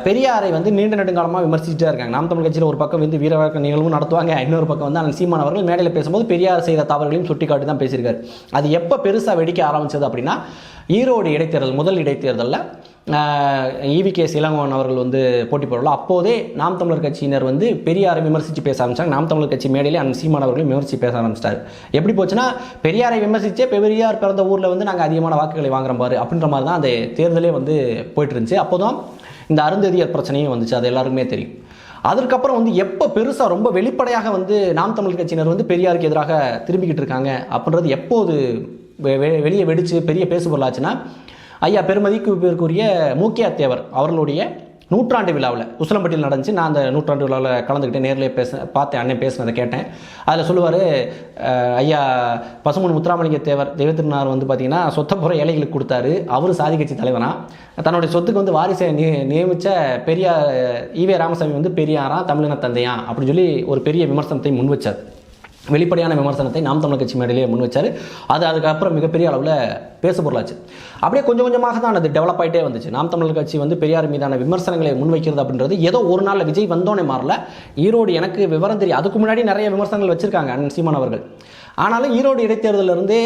பெரியாரை வந்து நீண்ட நெடுங்காலமாக விமர்சிச்சுட்டே இருக்காங்க. நாம் தமிழ் கட்சியில் ஒரு பக்கம் வந்து வீரவழக்க நிகழ்வும் நடத்துவாங்க, இன்னொரு பக்கம் வந்து அண்ணன் சீமான் அவர்கள் மேடையில் பேசும்போது பெரியார் செய்த தவறுகளையும் சுட்டி காட்டி தான் பேசியிருக்காரு. அது எப்போ பெருசாக வெடிக்க ஆரம்பிச்சது அப்படின்னா, ஈரோடு இடைத்தேர்தல், முதல் இடைத்தேர்தலில் ஈவிகே இளங்கோவன் அவர்கள் வந்து போட்டி போடல. அப்போதே நாம் தமிழர் கட்சியினர் வந்து பெரியாரை விமர்சித்து பேச ஆரம்பிச்சாங்க. நாம் தமிழர் கட்சி மேடையிலே அண்ணன் சீமான் அவர்களையும் விமர்சித்து பேச ஆரம்பிச்சிட்டார். எப்படி போச்சுன்னா, பெரியாரை விமர்சித்தே பெரியார் பிறந்த ஊரில் வந்து நாங்கள் அதிகமான வாக்குகளை வாங்குற பாரு அப்படின்ற மாதிரி தான் அந்த தேர்தலே வந்து போயிட்டு இருந்துச்சு. அப்போதான் இந்த அருந்ததியர் பிரச்சனையும் வந்துச்சு, அது எல்லாருக்குமே தெரியும். அதற்கப்புறம் வந்து எப்போ பெருசாக ரொம்ப வெளிப்படையாக வந்து நாம் தமிழர் கட்சியினர் வந்து பெரியாருக்கு எதிராக திரும்பிக்கிட்டு இருக்காங்க அப்படின்றது எப்போது வெளியே வெடிச்சு பெரிய பேசுபொருளாச்சுன்னா, ஐயா பெருமதிக்குரிய மூக்கியா தேவர் அவர்களுடைய நூற்றாண்டு விழாவில் உசிலம்பட்டியில் நடந்துச்சு. நான் அந்த நூற்றாண்டு விழாவில் கலந்துக்கிட்டே நேரில் பார்த்தேன், அண்ணன் பேசினதை கேட்டேன். அதில் சொல்லுவார், ஐயா பசுமன் முத்துராமலிங்க தேவர் தெய்வத்திருநாள் வந்து பார்த்திங்கன்னா சொத்தப்புற ஏழைகளுக்கு கொடுத்தாரு, அவர் சாதி கட்சி தலைவனா, தன்னுடைய சொத்துக்கு வந்து வாரிசை நியமித்த பெரியார் ஈவே ராமசாமி வந்து பெரியாரா தமிழின தந்தையா அப்படின்னு சொல்லி ஒரு பெரிய விமர்சனத்தை முன் வச்சார். வெளிப்படையான விமர்சனத்தை நாம் தமிழர் கட்சி மேடையிலேயே முன் வச்சார். அதுக்கப்புறம் மிகப்பெரிய அளவில் பேசு பொருளாச்சு. அப்படியே கொஞ்சம் கொஞ்சமாக தான் அது டெவலப் ஆகிட்டே வந்துச்சு. நாம் தமிழர் கட்சி வந்து பெரியார் மீதான விமர்சனங்களை முன்வைக்கிறது அப்படின்றது ஏதோ ஒரு நாளில் விஜய் வந்தோன்னே மாறல. ஈரோடு எனக்கு விவரம் தெரியும், அதுக்கு முன்னாடி நிறைய விமர்சனங்கள் வச்சுருக்காங்க அண்ணன் சீமான் அவர்கள். ஆனாலும் ஈரோடு இடைத்தேர்தலிருந்தே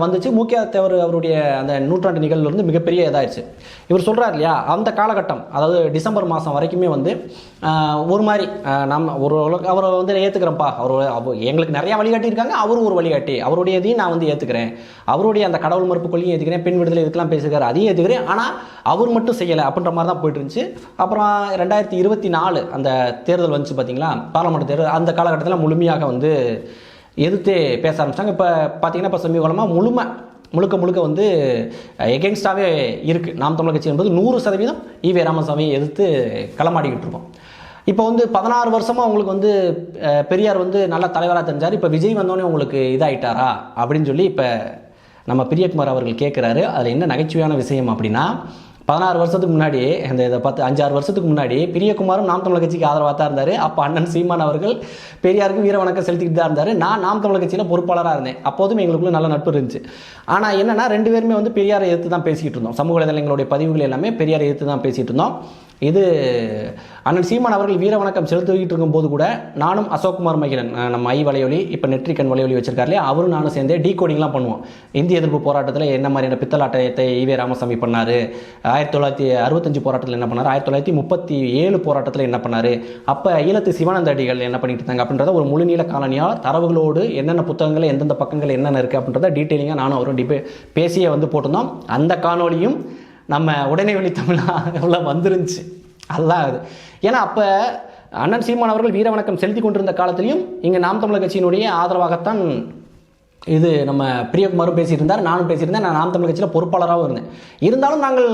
வந்துச்சு. முக்கிய தேவர் அவருடைய அந்த நூற்றாண்டு நிகழ்வுலேருந்து மிகப்பெரிய இதாகிடுச்சு. இவர் சொல்கிறார் இல்லையா, அந்த காலகட்டம் அதாவது டிசம்பர் மாதம் வரைக்குமே வந்து ஒரு மாதிரி நம்ம அவரை வந்து ஏற்றுக்கிறேன்ப்பா, எங்களுக்கு நிறையா வழிகாட்டியிருக்காங்க, அவரும் ஒரு வழிகாட்டி, அவருடைய இதையும் நான் வந்து ஏற்றுக்கிறேன், அவருடைய அந்த கடவுள் மறுப்பு கொள்கையும் ஏற்றுக்கிறேன், பெண் விடுதலை இதுக்கெல்லாம் பேசுகிறார், அதையும் ஏற்றுக்கிறேன், ஆனால் அவர் மட்டும் செய்யலை அப்படின்ற மாதிரி தான் போயிட்டு இருந்துச்சு. அப்புறம் 2024 அந்த தேர்தல் வந்துச்சு பார்த்தீங்களா, பாராளுமன்ற தேர்தல். அந்த காலகட்டத்தில் முழுமையாக வந்து எதிர்த்து பேச ஆரம்பிச்சிட்டாங்க. இப்போ பார்த்தீங்கன்னா இப்போ சமீப காலமாக முழுக்க வந்து எகென்ஸ்டாகவே இருக்குது நாம் தமிழர் கட்சி என்பது 100% ஈவே ராமசாமியை எதிர்த்து களமாடிக்கிட்டு இருக்கோம். இப்போ வந்து 16 வருஷமாக உங்களுக்கு வந்து பெரியார் வந்து நல்ல தலைவராக தெரிஞ்சார், இப்போ விஜய் வந்தோடனே உங்களுக்கு இதாகிட்டாரா அப்படின்னு சொல்லி இப்போ நம்ம பிரியகுமார் அவர்கள் கேட்குறாரு. அதில் என்ன நகைச்சுவையான விஷயம் அப்படின்னா, 16 வருஷத்துக்கு முன்னாடி அந்த 5-6 வருஷத்துக்கு முன்னாடி பிரியகுமாரும் நாம் தமிழர் கட்சிக்கு ஆதரவாக தான் இருந்தார். அப்போ அண்ணன் சீமான் அவர்கள் பெரியாருக்கு வீர வணக்கம் செலுத்திக்கிட்டு தான் இருந்தார். நான் நாம் தமிழர் கட்சியில் பொறுப்பாளராக இருந்தேன். அப்போதும் எங்களுக்குள்ள நல்ல நட்பு இருந்துச்சு. ஆனால் என்னென்னா 2 பேருமே வந்து பெரியாரை எதிர்த்து தான் பேசிக்கிட்டு இருந்தோம். சமூக வலைதளங்களுடைய பதிவுகள் எல்லாமே பெரியாரை எதிர்த்து தான் பேசிகிட்டு இருந்தோம். இது அண்ணன் சீமான் அவர்கள் வீர வணக்கம் செலுத்திக்கிட்டு இருக்கும்போது கூட நானும் அசோக்குமார் மகிழன், நம்ம வலையொலி இப்போ நெற்றிக்கண் வலையொலி வச்சிருக்காரு இல்லையா, அவரும் நானும் சேர்ந்து டீகோடிங்லாம் பண்ணுவோம். இந்திய எதிர்ப்பு போராட்டத்தில் என்ன மாதிரியான பித்தலாட்டத்தை ஈவே ராமசாமி பண்ணார், 1965 போராட்டத்தில் என்ன பண்ணார், 1937 போராட்டத்தில் என்ன பண்ணார், அப்போ ஈழத்து சிவானந்த அடிகள் என்ன பண்ணிட்டு இருந்தாங்க அப்படின்றத ஒரு முழுநீள காலனியாக தரவுகளோடு என்னென்ன புத்தகங்கள் எந்தெந்த பக்கங்கள் என்னென்ன இருக்குது அப்படின்றத டீட்டெயிலிங்காக நானும் அவரும் பேசியே வந்து போட்டிருந்தோம். அந்த காணொலியும் நம்ம உடனே வெளி தமிழாக வந்துருந்துச்சு. அதுதான் அது. ஏன்னா அப்போ அண்ணன் சீமான் அவர்கள் வீர வணக்கம் செலுத்தி கொண்டிருந்த காலத்திலையும் இங்கே நாம் தமிழர் கட்சியினுடைய ஆதரவாகத்தான் இது நம்ம பிரியகுமாரும் பேசியிருந்தார், நானும் பேசியிருந்தேன். நான் நாம் தமிழர் கட்சியில் பொறுப்பாளராகவும் இருந்தேன். இருந்தாலும் நாங்கள்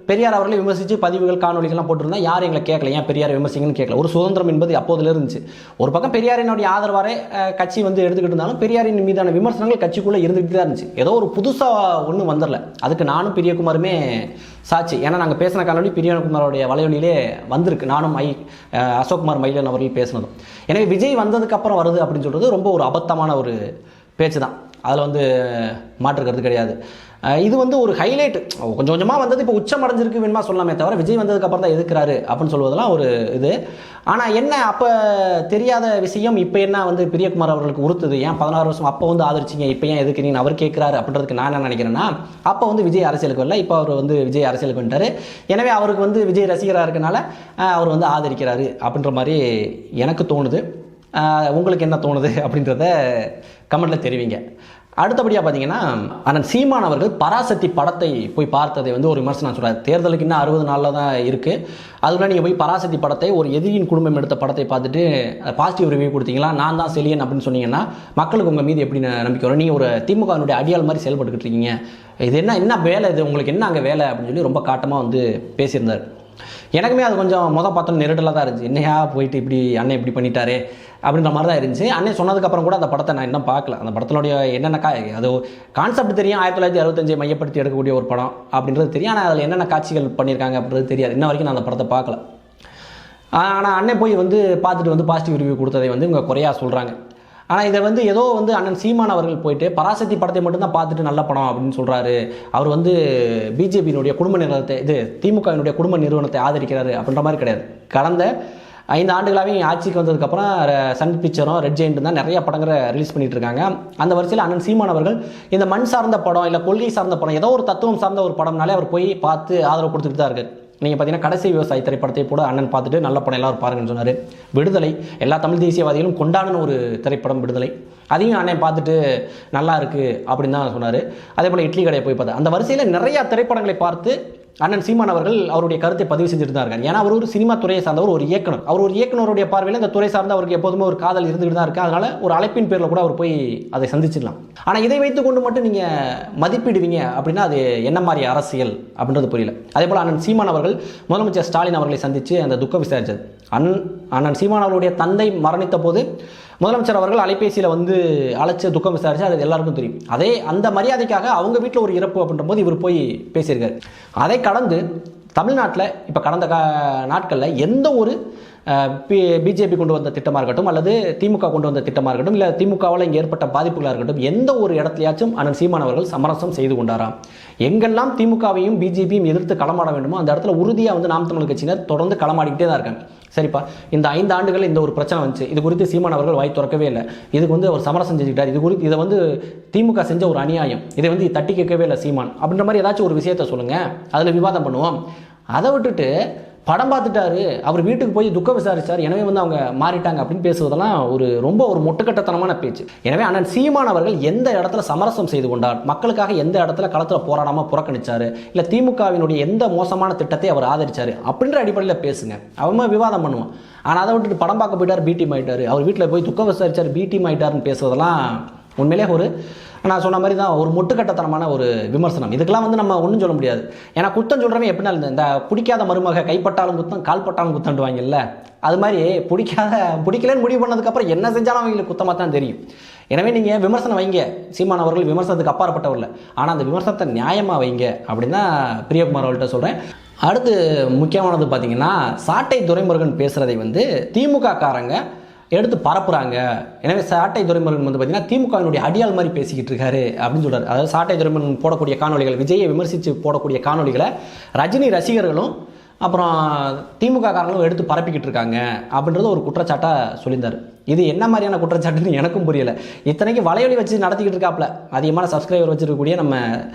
பெரியார் அவர்களை விமர்சித்து பதிவுகள் காணொலிகள்லாம் போட்டிருந்தோம். யாரும் எங்களை கேட்கல, ஏன் பெரியார் விமர்சிங்கன்னு கேட்கல. ஒரு சுதந்திரம் என்பது அப்போதுல இருந்துச்சு. ஒரு பக்கம் பெரியாரினுடைய ஆதரவாரே கட்சி வந்து எடுத்துக்கிட்டு இருந்தாலும் பெரியாரின் மீதான விமர்சனங்கள் கட்சிக்குள்ளே இருந்துகிட்டு தான் இருந்துச்சு. ஏதோ ஒரு புதுசாக ஒன்றும் வந்துடல. அதுக்கு நானும் பிரியகுமாருமே சாட்சி. ஏன்னா நாங்கள் பேசின காணொலி பிரியகுமாரோடைய வலையொலியிலே வந்திருக்கு. நானும் அசோக்குமார் மயிலன் அவர்கள் பேசினதும். எனவே விஜய் வந்ததுக்கப்புறம் வருது அப்படின்னு சொல்கிறது ரொம்ப ஒரு அபத்தமான ஒரு பேச்சு தான். அதில் வந்து மாற்றுக்கிறது கிடையாது. இது வந்து ஒரு ஹைலைட். கொஞ்சம் கொஞ்சமாக வந்தது இப்போ உச்சம் அடைஞ்சிருக்கு வேணுமா சொல்லலாமே தவிர விஜய் வந்ததுக்கப்புறம் தான் எதுக்குறாரு அப்படின்னு சொல்வதெல்லாம் ஒரு இது. ஆனால் என்ன அப்போ தெரியாத விஷயம் இப்போ என்ன வந்து பிரியகுமார் அவர்களுக்கு உறுத்துது, ஏன் 16 வருஷம் அப்போ வந்து ஆதரிச்சிங்க, இப்போ ஏன் எதுக்குறீங்கன்னு அவர் கேட்குறாரு அப்படின்றதுக்கு நான் என்ன நினைக்கிறேன்னா, அப்போ வந்து விஜய் அரசியலுக்கு வரல, இப்போ அவர் வந்து விஜய் அரசியலுக்கு வந்துட்டார். எனவே அவருக்கு வந்து விஜய் ரசிகராக இருக்கனால அவர் வந்து ஆதரிக்கிறாரு அப்படின்ற மாதிரி எனக்கு தோணுது. உங்களுக்கு என்ன தோணுது அப்படின்றத கமெண்ட்டில் தெரிவிங்க. அடுத்தபடியாக பார்த்தீங்கன்னா அண்ணன் சீமான் அவர்கள் பராசக்தி படத்தை போய் பார்த்ததை வந்து ஒரு விமர்சனம் சொல்கிறார். தேர்தலுக்கு இன்னும் 60 நாளில் தான் இருக்குது. அதுக்குள்ள நீங்கள் போய் பராசக்தி படத்தை, ஒரு எதிரியின் குடும்பம் எடுத்த படத்தை பார்த்துட்டு பாசிட்டிவ் ரிவ்யூ கொடுத்தீங்களா, நான் தான் செலியன் அப்படின்னு சொன்னீங்கன்னா மக்களுக்கு உங்கள் மீது எப்படி நம்பிக்கை வரும்? நீங்கள் ஒரு திமுகவினுடைய அடியாள் மாதிரி செயல்பட்டுக்கிட்டு இருக்கீங்க, இது என்ன வேலை, இது உங்களுக்கு என்ன அங்கே வேலை அப்படின்னு சொல்லி ரொம்ப காட்டமாக வந்து பேசியிருந்தார். எனக்குமே அது கொஞ்சம் பார்த்தோம் நெருடலாக தான் இருந்துச்சு. என்னையா போயிட்டு இப்படி அண்ணன் இப்படி பண்ணிட்டாரே அப்படின்ற மாதிரி தான் இருந்துச்சு. அண்ணன் சொன்னதுக்கப்புறம் கூட அந்த படத்தை நான் இன்னும் பார்க்கல. அந்த படத்தினுடைய என்னென்ன அது கான்செப்ட் தெரியும், 1965 மையப்படுத்தி எடுக்கக்கூடிய ஒரு படம் அப்படின்றது தெரியும். ஆனால் அதில் என்னென்ன காட்சிகள் பண்ணியிருக்காங்க அப்படின்றது தெரியாது. இன்ன வரைக்கும் நான் அந்த படத்தை பார்க்கல. ஆனால் அண்ணன் போய் வந்து பார்த்துட்டு வந்து பாசிட்டிவ் ரிவ்யூ கொடுத்ததை வந்து இவங்க குறையாக சொல்கிறாங்க. ஆனால் இதை வந்து ஏதோ வந்து அண்ணன் சீமான் அவர்கள் போயிட்டு பராசக்தி படத்தை மட்டும்தான் பார்த்துட்டு நல்ல படம் அப்படின்னு சொல்கிறாரு, அவர் வந்து பிஜேபியினுடைய குடும்ப நிறுவனத்தை, இது திமுகவினுடைய குடும்ப நிறுவனத்தை ஆதரிக்கிறாரு அப்படின்ற மாதிரி கிடையாது. கடந்த 5 ஆண்டுகளாகவே ஆட்சிக்கு வந்ததுக்கப்புறம் சன் பிக்சரும் ரெட் ஜெயிண்ட் தான் நிறைய படங்களை ரிலீஸ் பண்ணிட்டு இருக்காங்க. அந்த வரிசையில் அண்ணன் சீமான் அவர்கள் இந்த மண் சார்ந்த படம் இல்லை கொள்கை சார்ந்த படம், ஏதோ ஒரு தத்துவம் சார்ந்த ஒரு படம்னாலே அவர் போய் பார்த்து ஆதரவு கொடுத்துட்டு தான் இருக்கார். நீங்கள் பார்த்தீங்கன்னா கடைசி விவசாயி திரைப்படத்தை கூட அண்ணன் பார்த்துட்டு நல்ல படம் எல்லாரும் பாருங்கன்னு சொன்னார். விடுதலை, எல்லா தமிழ் தேசியவாதிகளும் கொண்டாடின ஒரு திரைப்படம் விடுதலை, அதையும் அண்ணன் பார்த்துட்டு நல்லா இருக்குது அப்படின்னு தான் சொன்னார். அதே போல் இட்லி கடையை போய் பார்த்தா அந்த வரிசையில் நிறையா திரைப்படங்களை பார்த்து அண்ணன் சீமான் அவர்கள் அவருடைய கருத்தை பதிவு செஞ்சுட்டு தான் இருக்காங்க. ஏன்னா அவர் ஒரு சினிமா துறையை சார்ந்தவர், ஒரு இயக்குனர். அவர் ஒரு இயக்குனருடைய பார்வையில் இந்த துறை சார்ந்த அவருக்கு எப்போதுமே ஒரு காதல் இருந்துகிட்டு தான் இருக்குது. அதனால் ஒரு அழைப்பின் பேரில் கூட அவர் போய் அதை சந்திச்சிடலாம். ஆனால் இதை வைத்து கொண்டு மட்டும் நீங்கள் மதிப்பிடுவீங்க அப்படின்னா அது என்ன மாதிரி அரசியல் அப்படின்றது புரியல. அதே போல் அண்ணன் சீமான் அவர்கள் முதலமைச்சர் ஸ்டாலின் அவர்களை சந்தித்து அந்த துக்கம் விசாரித்தது. அண்ணன் சீமான் அவர்களுடைய தந்தை மரணித்த போது முதலமைச்சர் அவர்கள் அலைபேசியில் வந்து அழைச்சி துக்கம் விசாரிச்சு, அது எல்லாருக்கும் தெரியும். அந்த மரியாதைக்காக அவங்க வீட்டில் ஒரு இறப்பு அப்படின்ற போது இவர் போய் பேசியிருக்காரு. அதை கடந்து தமிழ்நாட்டில் இப்போ கடந்த நாட்களில் எந்த ஒரு பிஜேபி கொண்டு வந்த திட்டமாக இருக்கட்டும், அல்லது திமுக கொண்டு வந்த திட்டமாக இருக்கட்டும், இல்லை திமுகவால் இங்கே ஏற்பட்ட பாதிப்புகளாக இருக்கட்டும், எந்த ஒரு இடத்துலையாச்சும் அண்ணன் சீமான் அவர்கள் சமரசம் செய்து கொண்டாராம். எங்கெல்லாம் திமுகவையும் பிஜேபியும் எதிர்த்து களமாட வேண்டுமோ அந்த இடத்துல உறுதியாக வந்து நாம் தமிழர் கட்சியினர் தொடர்ந்து களமாடிக்கிட்டே தான் இருக்காங்க. சரிப்பா, இந்த 5 ஆண்டுகள் இந்த ஒரு பிரச்சனை வந்துச்சு, இது குறித்து சீமான் அவர்கள் வாய் திறக்கவே இல்லை. இதுக்கு வந்து அவர் சமரசம் செஞ்சுக்கிட்டார், இது குறித்து இதை வந்து திமுக செஞ்ச ஒரு அநியாயம், இதை வந்து தட்டி கேட்கவே இல்லை சீமான் அப்படின்ற மாதிரி ஏதாச்சும் ஒரு விஷயத்த சொல்லுங்கள், அதில் விவாதம் பண்ணுவோம். அதை விட்டுட்டு படம் பார்த்துட்டாரு, அவர் வீட்டுக்கு போய் துக்கம் விசாரிச்சார், எனவே வந்து அவங்க மாறிட்டாங்க அப்படின்னு பேசுவதெல்லாம் ரொம்ப ஒரு மொட்டுக்கட்டத்தனமான பேச்சு. எனவே அண்ணன் சீமான் அவர்கள் எந்த இடத்துல சமரசம் செய்து கொண்டார், மக்களுக்காக எந்த இடத்துல களத்தில் போராடாமல் புறக்கணிச்சாரு, இல்லை திமுகவினுடைய எந்த மோசமான திட்டத்தை அவர் ஆதரிச்சாரு அப்படின்ற அடிப்படையில் பேசுங்க, அவமா விவாதம் பண்ணுவோம். ஆனால் அதை விட்டுட்டு படம் பார்க்க போயிட்டார், பி டீம் ஆயிட்டாரு, அவர் வீட்டில் போய் துக்கம் விசாரிச்சார், பி டீம் ஆயிட்டாருன்னு பேசுவதெல்லாம் உண்மையிலே நான் சொன்ன மாதிரி தான் ஒரு முட்டுக்கட்டத்தனமான ஒரு விமர்சனம். இதுக்கெல்லாம் வந்து நம்ம ஒன்றும் சொல்ல முடியாது. ஏன்னா குத்தம் சொல்கிறவங்க எப்படின்னா இந்த பிடிக்காத மருமக கைப்பட்டாலும் குத்தம் கால்பட்டாலும் குத்தண்டுவாங்கல்ல, அது மாதிரி பிடிக்கலன்னு முடிவு பண்ணதுக்கப்புறம் என்ன செஞ்சாலும் அவங்களுக்கு குத்தமாக தான் தெரியும். எனவே நீங்கள் விமர்சனம் வைங்க, சீமான் அவர்கள் விமர்சனத்துக்கு அப்பாற்பட்டவர்கள், ஆனால் அந்த விமர்சனத்தை நியாயமாக வைங்க அப்படின்னு தான் பிரியகுமார் அவர்கள்ட்ட சொல்கிறேன். அடுத்து முக்கியமானது பார்த்தீங்கன்னா, சாட்டை துரைமுருகன் பேசுகிறதை வந்து திமுக காரங்க எடுத்து பரப்புறாங்க. எனவே சாட்டை துரைமுருகன் வந்து பார்த்தீங்கன்னா திமுகவினுடைய அடியாள் மாதிரி பேசிக்கிட்டு இருக்காரு அப்படின்னு சொல்கிறார். அதாவது சாட்டை துரைமுருகன் போடக்கூடிய காணொலிகள், விஜயை விமர்சித்து போடக்கூடிய காணொலிகளை ரஜினி ரசிகர்களும் அப்புறம் திமுக காரங்களும் எடுத்து பரப்பிக்கிட்டு இருக்காங்க அப்படின்றது ஒரு குற்றச்சாட்டாக சொல்லியிருந்தார். இது என்ன மாதிரியான குற்றச்சாட்டுன்னு எனக்கும் புரியலை. இத்தனைக்கு வலையொலி வச்சு நடத்திக்கிட்டு இருக்காப்புல, அதிகமான சப்ஸ்கிரைபர் வச்சிருக்கக்கூடிய நம்ம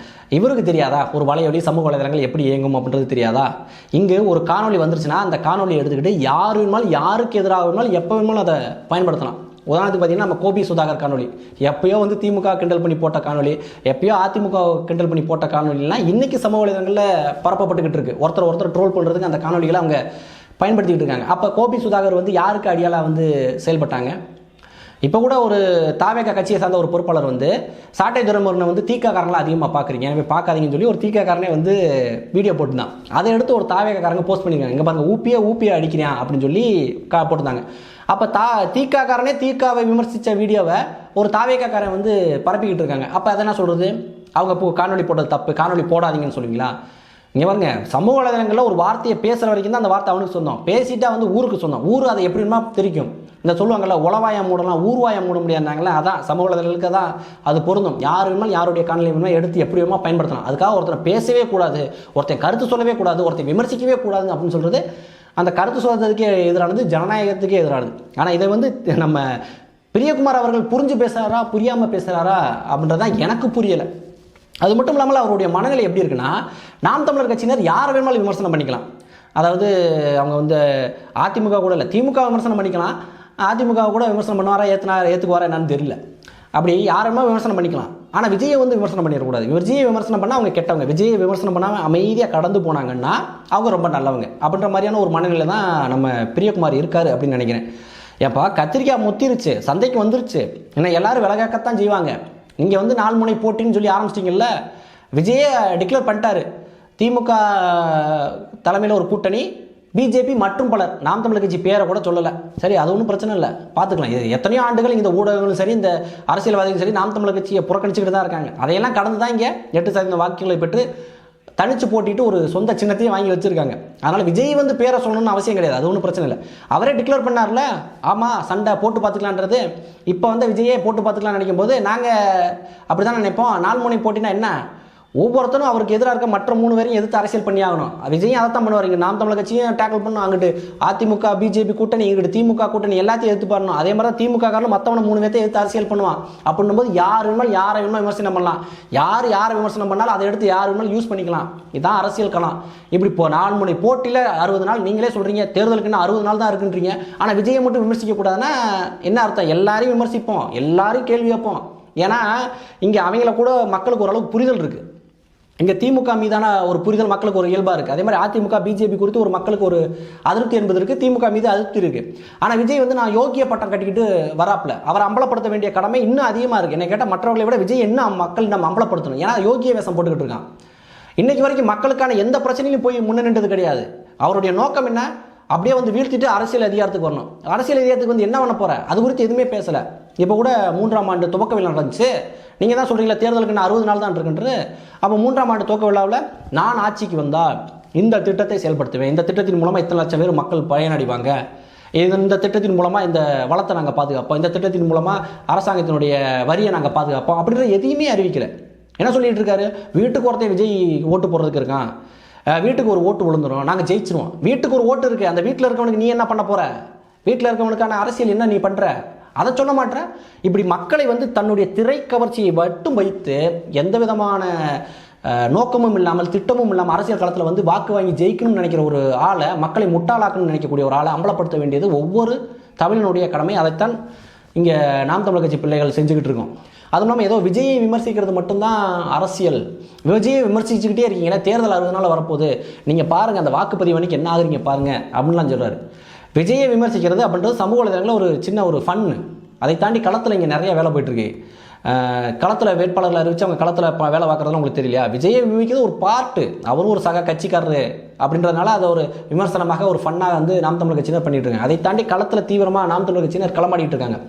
இவருக்கு தெரியாதா ஒரு வலையொலி சமூக வலைதளங்கள் எப்படி இயங்கும் அப்படின்றது தெரியாதா? இங்கு ஒரு காணொலி வந்துருச்சுன்னா அந்த காணொலியை எடுத்துக்கிட்டு யார் வேணுமாலும் யாருக்கு எதிராக வேணுமாலும் எப்போ வேணுமாலும் அதை பயன்படுத்தலாம். உதாரணத்துக்கு பார்த்தீங்கன்னா நம்ம கோபி சுதாகர் காணொலி, எப்பயோ வந்து திமுக கிண்டல் பண்ணி போட்ட காணொலி, எப்பயோ அதிமுக கிண்டல் பண்ணி போட்ட காணொலிலாம் இன்றைக்கி சமூக வலைதளங்களில் பரப்பப்பட்டுக்கிட்டு இருக்கு. ஒருத்தர் ட்ரோல் பண்ணுறதுக்கு அந்த காணொலிகளை அவங்க பயன்படுத்திக்கிட்டு இருக்காங்க. அப்போ கோபி சுதாகர் வந்து யாருக்கு அடியாளாக வந்து செயல்பட்டாங்க? இப்போ கூட ஒரு தாவேக கட்சியை சார்ந்த ஒரு பொறுப்பாளர் வந்து சாட்டை துரைமுருகனை வந்து தீக்காக்காரங்களாம் அதிகமாக பார்க்குறீங்க, எனவே பார்க்காதீங்கன்னு சொல்லி ஒரு தீக்காக்காரனே வந்து வீடியோ போட்டுருந்தான். அதை எடுத்து ஒரு தாவேக்காரங்க போஸ்ட் பண்ணியிருக்காங்க, இங்கே பாருங்கள் ஊப்பியே அடிக்கிறான் அப்படின்னு சொல்லி போட்டுருந்தாங்க. அப்போ தீக்காக்காரனே தீக்காவை விமர்சித்த வீடியோவை ஒரு தாவேக்காரன் வந்து பரப்பிக்கிட்டு இருக்காங்க. அப்போ அதை என்ன சொல்கிறது? அவங்க இப்போ காணொலி போட்டது தப்பு, காணொலி போடாதீங்கன்னு சொல்லுவீங்களா? இங்கே பாருங்க, சமூக வலைதளங்களில் ஒரு வார்த்தையை பேசுகிற வரைக்கும் தான் அந்த வார்த்தை அவனுக்கு சொந்தம், பேசிட்டா வந்து ஊருக்கு சொந்தம். ஊர் அதை எப்படிமா தெரிக்கும்? இந்த சொல்லுவாங்கள்ல உளவாயா மூடலாம் ஊர்வாயா மூட முடியாதுனாங்களே, அதான் சமூக வலைதளங்களுக்கு தான் அது பொருந்தும். யார் வேணுமாலும் யாருடைய காணொலி வேணுமா எடுத்து எப்படி வேணுமா பயன்படுத்தலாம். அதுக்காக ஒருத்தரை பேசவே கூடாது, ஒருத்தன் கருத்து சொல்லவே கூடாது, ஒருத்தர் விமர்சிக்கவே கூடாது அப்படின்னு சொல்கிறது அந்த கருத்து சொல்றதுக்கே எதிரானது, ஜனநாயகத்துக்கே எதிரானது. ஆனால் இதை வந்து நம்ம பிரியகுமார் அவர்கள் புரிஞ்சு பேசுகிறாரா புரியாமல் பேசுகிறாரா அப்படின்றதான் எனக்கு புரியலை. அது மட்டும் இல்லாமல் அவருடைய மனநிலை எப்படி இருக்குன்னா, நாம் தமிழர் கட்சியினர் யாரை வேணுமாலும் விமர்சனம் பண்ணிக்கலாம். அதாவது அவங்க வந்து அதிமுக கூட இல்லை, திமுக விமர்சனம் பண்ணிக்கலாம், அதிமுக கூட விமர்சனம் பண்ணுவாரா ஏற்றுக்குவாரா என்னன்னு தெரியல. அப்படி யாருமே விமர்சனம் பண்ணிக்கலாம். ஆனால் விஜயை வந்து விமர்சனம் பண்ணிடக்கூடாது. விஜயை விமர்சனம் பண்ணால் அவங்க கெட்டவங்க, விஜயை விமர்சனம் பண்ணாமல் அமைதியாக கடந்து போனாங்கன்னா அவங்க ரொம்ப நல்லவங்க அப்படின்ற மாதிரியான ஒரு மனநிலை தான் நம்ம பிரியகுமார் இருக்காரு அப்படின்னு நினைக்கிறேன். ஏப்பா கத்திரிக்காய் முத்திருச்சு, சந்தைக்கு வந்துருச்சு, ஏன்னா எல்லாரும் விலகாக்கத்தான் செய்வாங்க. நீங்கள் வந்து 4 முனை போட்டின்னு சொல்லி ஆரம்பிச்சிட்டிங்கல்ல, விஜயை டிக்ளேர் பண்ணிட்டாரு. திமுக தலைமையில் ஒரு கூட்டணி, பிஜேபி மற்றும் பலர், நாம் தமிழர் கட்சி பேரை கூட சொல்லலை. சரி, அது ஒன்றும் பிரச்சனை இல்லை, பார்த்துக்கலாம். இது எத்தனையோ ஆண்டுகள் இந்த ஊடகங்களும் சரி இந்த அரசியல்வாதிகளும் சரி நாம் தமிழர் கட்சியை புறக்கணிச்சுக்கிட்டு தான் இருக்காங்க. அதையெல்லாம் கடந்து தான் இங்கே 8% வாக்குகளை பெற்று தனிச்சு போட்டிட்டு ஒரு சொந்த சின்னத்தையும் வாங்கி வச்சுருக்காங்க. அதனால் விஜய் வந்து பேரை சொல்லணும்னு அவசியம் கிடையாது, அது ஒன்றும் பிரச்சனை இல்லை. அவரே டிக்ளேர் பண்ணார்ல, ஆமாம் சண்டை போட்டு பார்த்துக்கலான்றது. இப்போ வந்து விஜயே போட்டு பார்த்துக்கலான்னு நினைக்கும் போது நாங்கள் அப்படி தான் நினைப்போம். 4 முனை போட்டினா என்ன, ஒவ்வொருத்தரும் அவருக்கு எதிராக இருக்க மற்ற 3 பேரையும் எதிர்த்து அரசியல் பண்ணி ஆகணும். விஜயும் அதை தான் பண்ணுவார். இங்கே நாம் தமிழர் கட்சியும் டேக்கிள் பண்ணணும், அங்கிட்டு அதிமுக பிஜேபி கூட்டணி, இங்கிட்டு திமுக கூட்டணி எல்லாத்தையும் எதிர்த்து பண்ணணும். அதே மாதிரி தான் திமுக காரணம் மற்றவனை 3 பேர்த்தை எதிர்த்து அரசியல் பண்ணுவான். அப்படின்னும் போது யார் வேணுமாலும் யாரை வேணுமா விமர்சனம் பண்ணலாம், யாரை விமர்சனம் பண்ணாலும் அதை எடுத்து யார் வேணுமாலும் யூஸ் பண்ணிக்கலாம். இதுதான் அரசியல் களம். இப்படி இப்போ 4 முனை போட்டியில் 60 நாள் நீங்களே சொல்கிறீங்க, தேர்தலுக்குன்னா 60 நாள் தான் இருக்குன்றீங்க. ஆனால் விஜயை மட்டும் விமர்சிக்கக்கூடாதுன்னா என்ன அர்த்தம்? எல்லாரையும் விமர்சிப்போம், எல்லாரையும் கேள்வி வைப்போம். ஏன்னா இங்கே அவங்கள கூட மக்களுக்கு ஓரளவுக்கு புரிதல் இருக்குது. இங்கே திமுக மீதான ஒரு புரிதல் மக்களுக்கு ஒரு இயல்பாக இருக்குது. அதே மாதிரி அதிமுக பிஜேபி குறித்து ஒரு மக்களுக்கு ஒரு அதிருப்தி என்பது இருக்குது, திமுக மீது அதிருப்தி இருக்குது. ஆனால் விஜய் வந்து நான் யோகிய பட்டம் கட்டிக்கிட்டு வராப்பில் அவர் அம்பலப்படுத்த வேண்டிய கடமை இன்னும் அதிகமாக இருக்குது. என்ன கேட்டால் மற்றவர்களை விட விஜய் என்ன மக்கள் நம்ம அம்பலப்படுத்தணும். ஏன்னா யோகிய வேஷம் போட்டுக்கிட்டு இருக்கான். இன்றைக்கு வரைக்கும் மக்களுக்கான எந்த பிரச்சனையிலும் போய் முன்ன நின்றது கிடையாது. அவருடைய நோக்கம் என்ன, அப்படியே வந்து வீழ்த்திட்டு அரசியல் அதிகாரத்துக்கு வரணும். அரசியல் அதிகாரத்துக்கு வந்து என்ன பண்ண போகிற, அது குறித்து எதுவுமே பேசலை. இப்போ கூட 3ஆம் ஆண்டு துவக்க விழா நடந்துச்சு. நீங்கள் தான் சொல்கிறீங்களா தேர்தலுக்கு நான் 60 நாள் தான் இருக்குன்றது. அப்போ 3ஆம் ஆண்டு துவக்க விழாவில் நான் ஆட்சிக்கு வந்தால் இந்த திட்டத்தை செயல்படுத்துவேன், இந்த திட்டத்தின் மூலமாக இத்தனை லட்சம் பேர் மக்கள் பயனடைவாங்க, இந்த திட்டத்தின் மூலமாக இந்த வளத்தை நாங்கள் பாதுகாப்போம், இந்த திட்டத்தின் மூலமாக அரசாங்கத்தினுடைய வரியை நாங்கள் பாதுகாப்போம் அப்படின்ற எதையுமே அறிவிக்கலை. என்ன சொல்லிட்டு இருக்காரு? வீட்டுக்கு ஒருத்தன் விஜய் ஓட்டு போடுறதுக்கு இருக்கான், வீட்டுக்கு ஒரு ஓட்டு விழுந்துடும், நாங்கள் ஜெயிச்சிருவோம். வீட்டுக்கு ஒரு ஓட்டு இருக்குது, அந்த வீட்டில் இருக்கவனுக்கு நீ என்ன பண்ண போகிற? வீட்டில் இருக்கவனுக்கான அரசியல் என்ன நீ பண்ணுற? அதை சொல்ல மாட்டேற. இப்படி மக்களை வந்து தன்னுடைய திரை கவர்ச்சியை மட்டும் வைத்து எந்த விதமான நோக்கமும் இல்லாமல் திட்டமும் இல்லாமல் அரசியல் களத்தில் வந்து வாக்கு வாங்கி ஜெயிக்கணும்னு நினைக்கிற ஒரு ஆளை, மக்களை முட்டாளாக்கணும்னு நினைக்கக்கூடிய ஒரு ஆளை அம்பலப்படுத்த வேண்டியது ஒவ்வொரு தமிழனுடைய கடமை. அதைத்தான் இங்கே நாம் தமிழர் கட்சி பிள்ளைகள் செஞ்சுக்கிட்டு இருக்கோம். அதுவும் இல்லாமல் ஏதோ விஜயை விமர்சிக்கிறது மட்டும்தான் அரசியல். விஜயை விமர்சிச்சுக்கிட்டே இருக்கீங்களா, தேர்தல் 60 நாள் வரப்போகுது, நீங்கள் பாருங்கள் அந்த வாக்குப்பதிவு அன்னைக்கு என்ன ஆகுறீங்க பாருங்கள் அப்படின்லாம் சொல்கிறாரு. விஜயை விமர்சிக்கிறது அப்படின்றது சமூக வலைதளங்களில் ஒரு சின்ன ஒரு ஃபன்னு. அதை தாண்டி களத்தில் இங்கே நிறைய வேலை போயிட்டுருக்கு. களத்தில் வேட்பாளர்கள் அறிவிச்சு அவங்க களத்தில் வேலை பார்க்குறதுலாம் உங்களுக்கு தெரியலையா? விஜயை விமர்சிக்கிறது ஒரு பார்ட்டு, அவரும் ஒரு சக கட்சிக்காரரு அப்படின்றதுனால அதை ஒரு விமர்சனமாக ஒரு ஃபன்னாக வந்து நாம் தமிழர் கட்சியினர் பண்ணிட்டு இருக்காங்க. அதை தாண்டி களத்தில் தீவிரமாக நாம் தமிழர் கட்சியினர் களமாடிட்டு இருக்காங்க.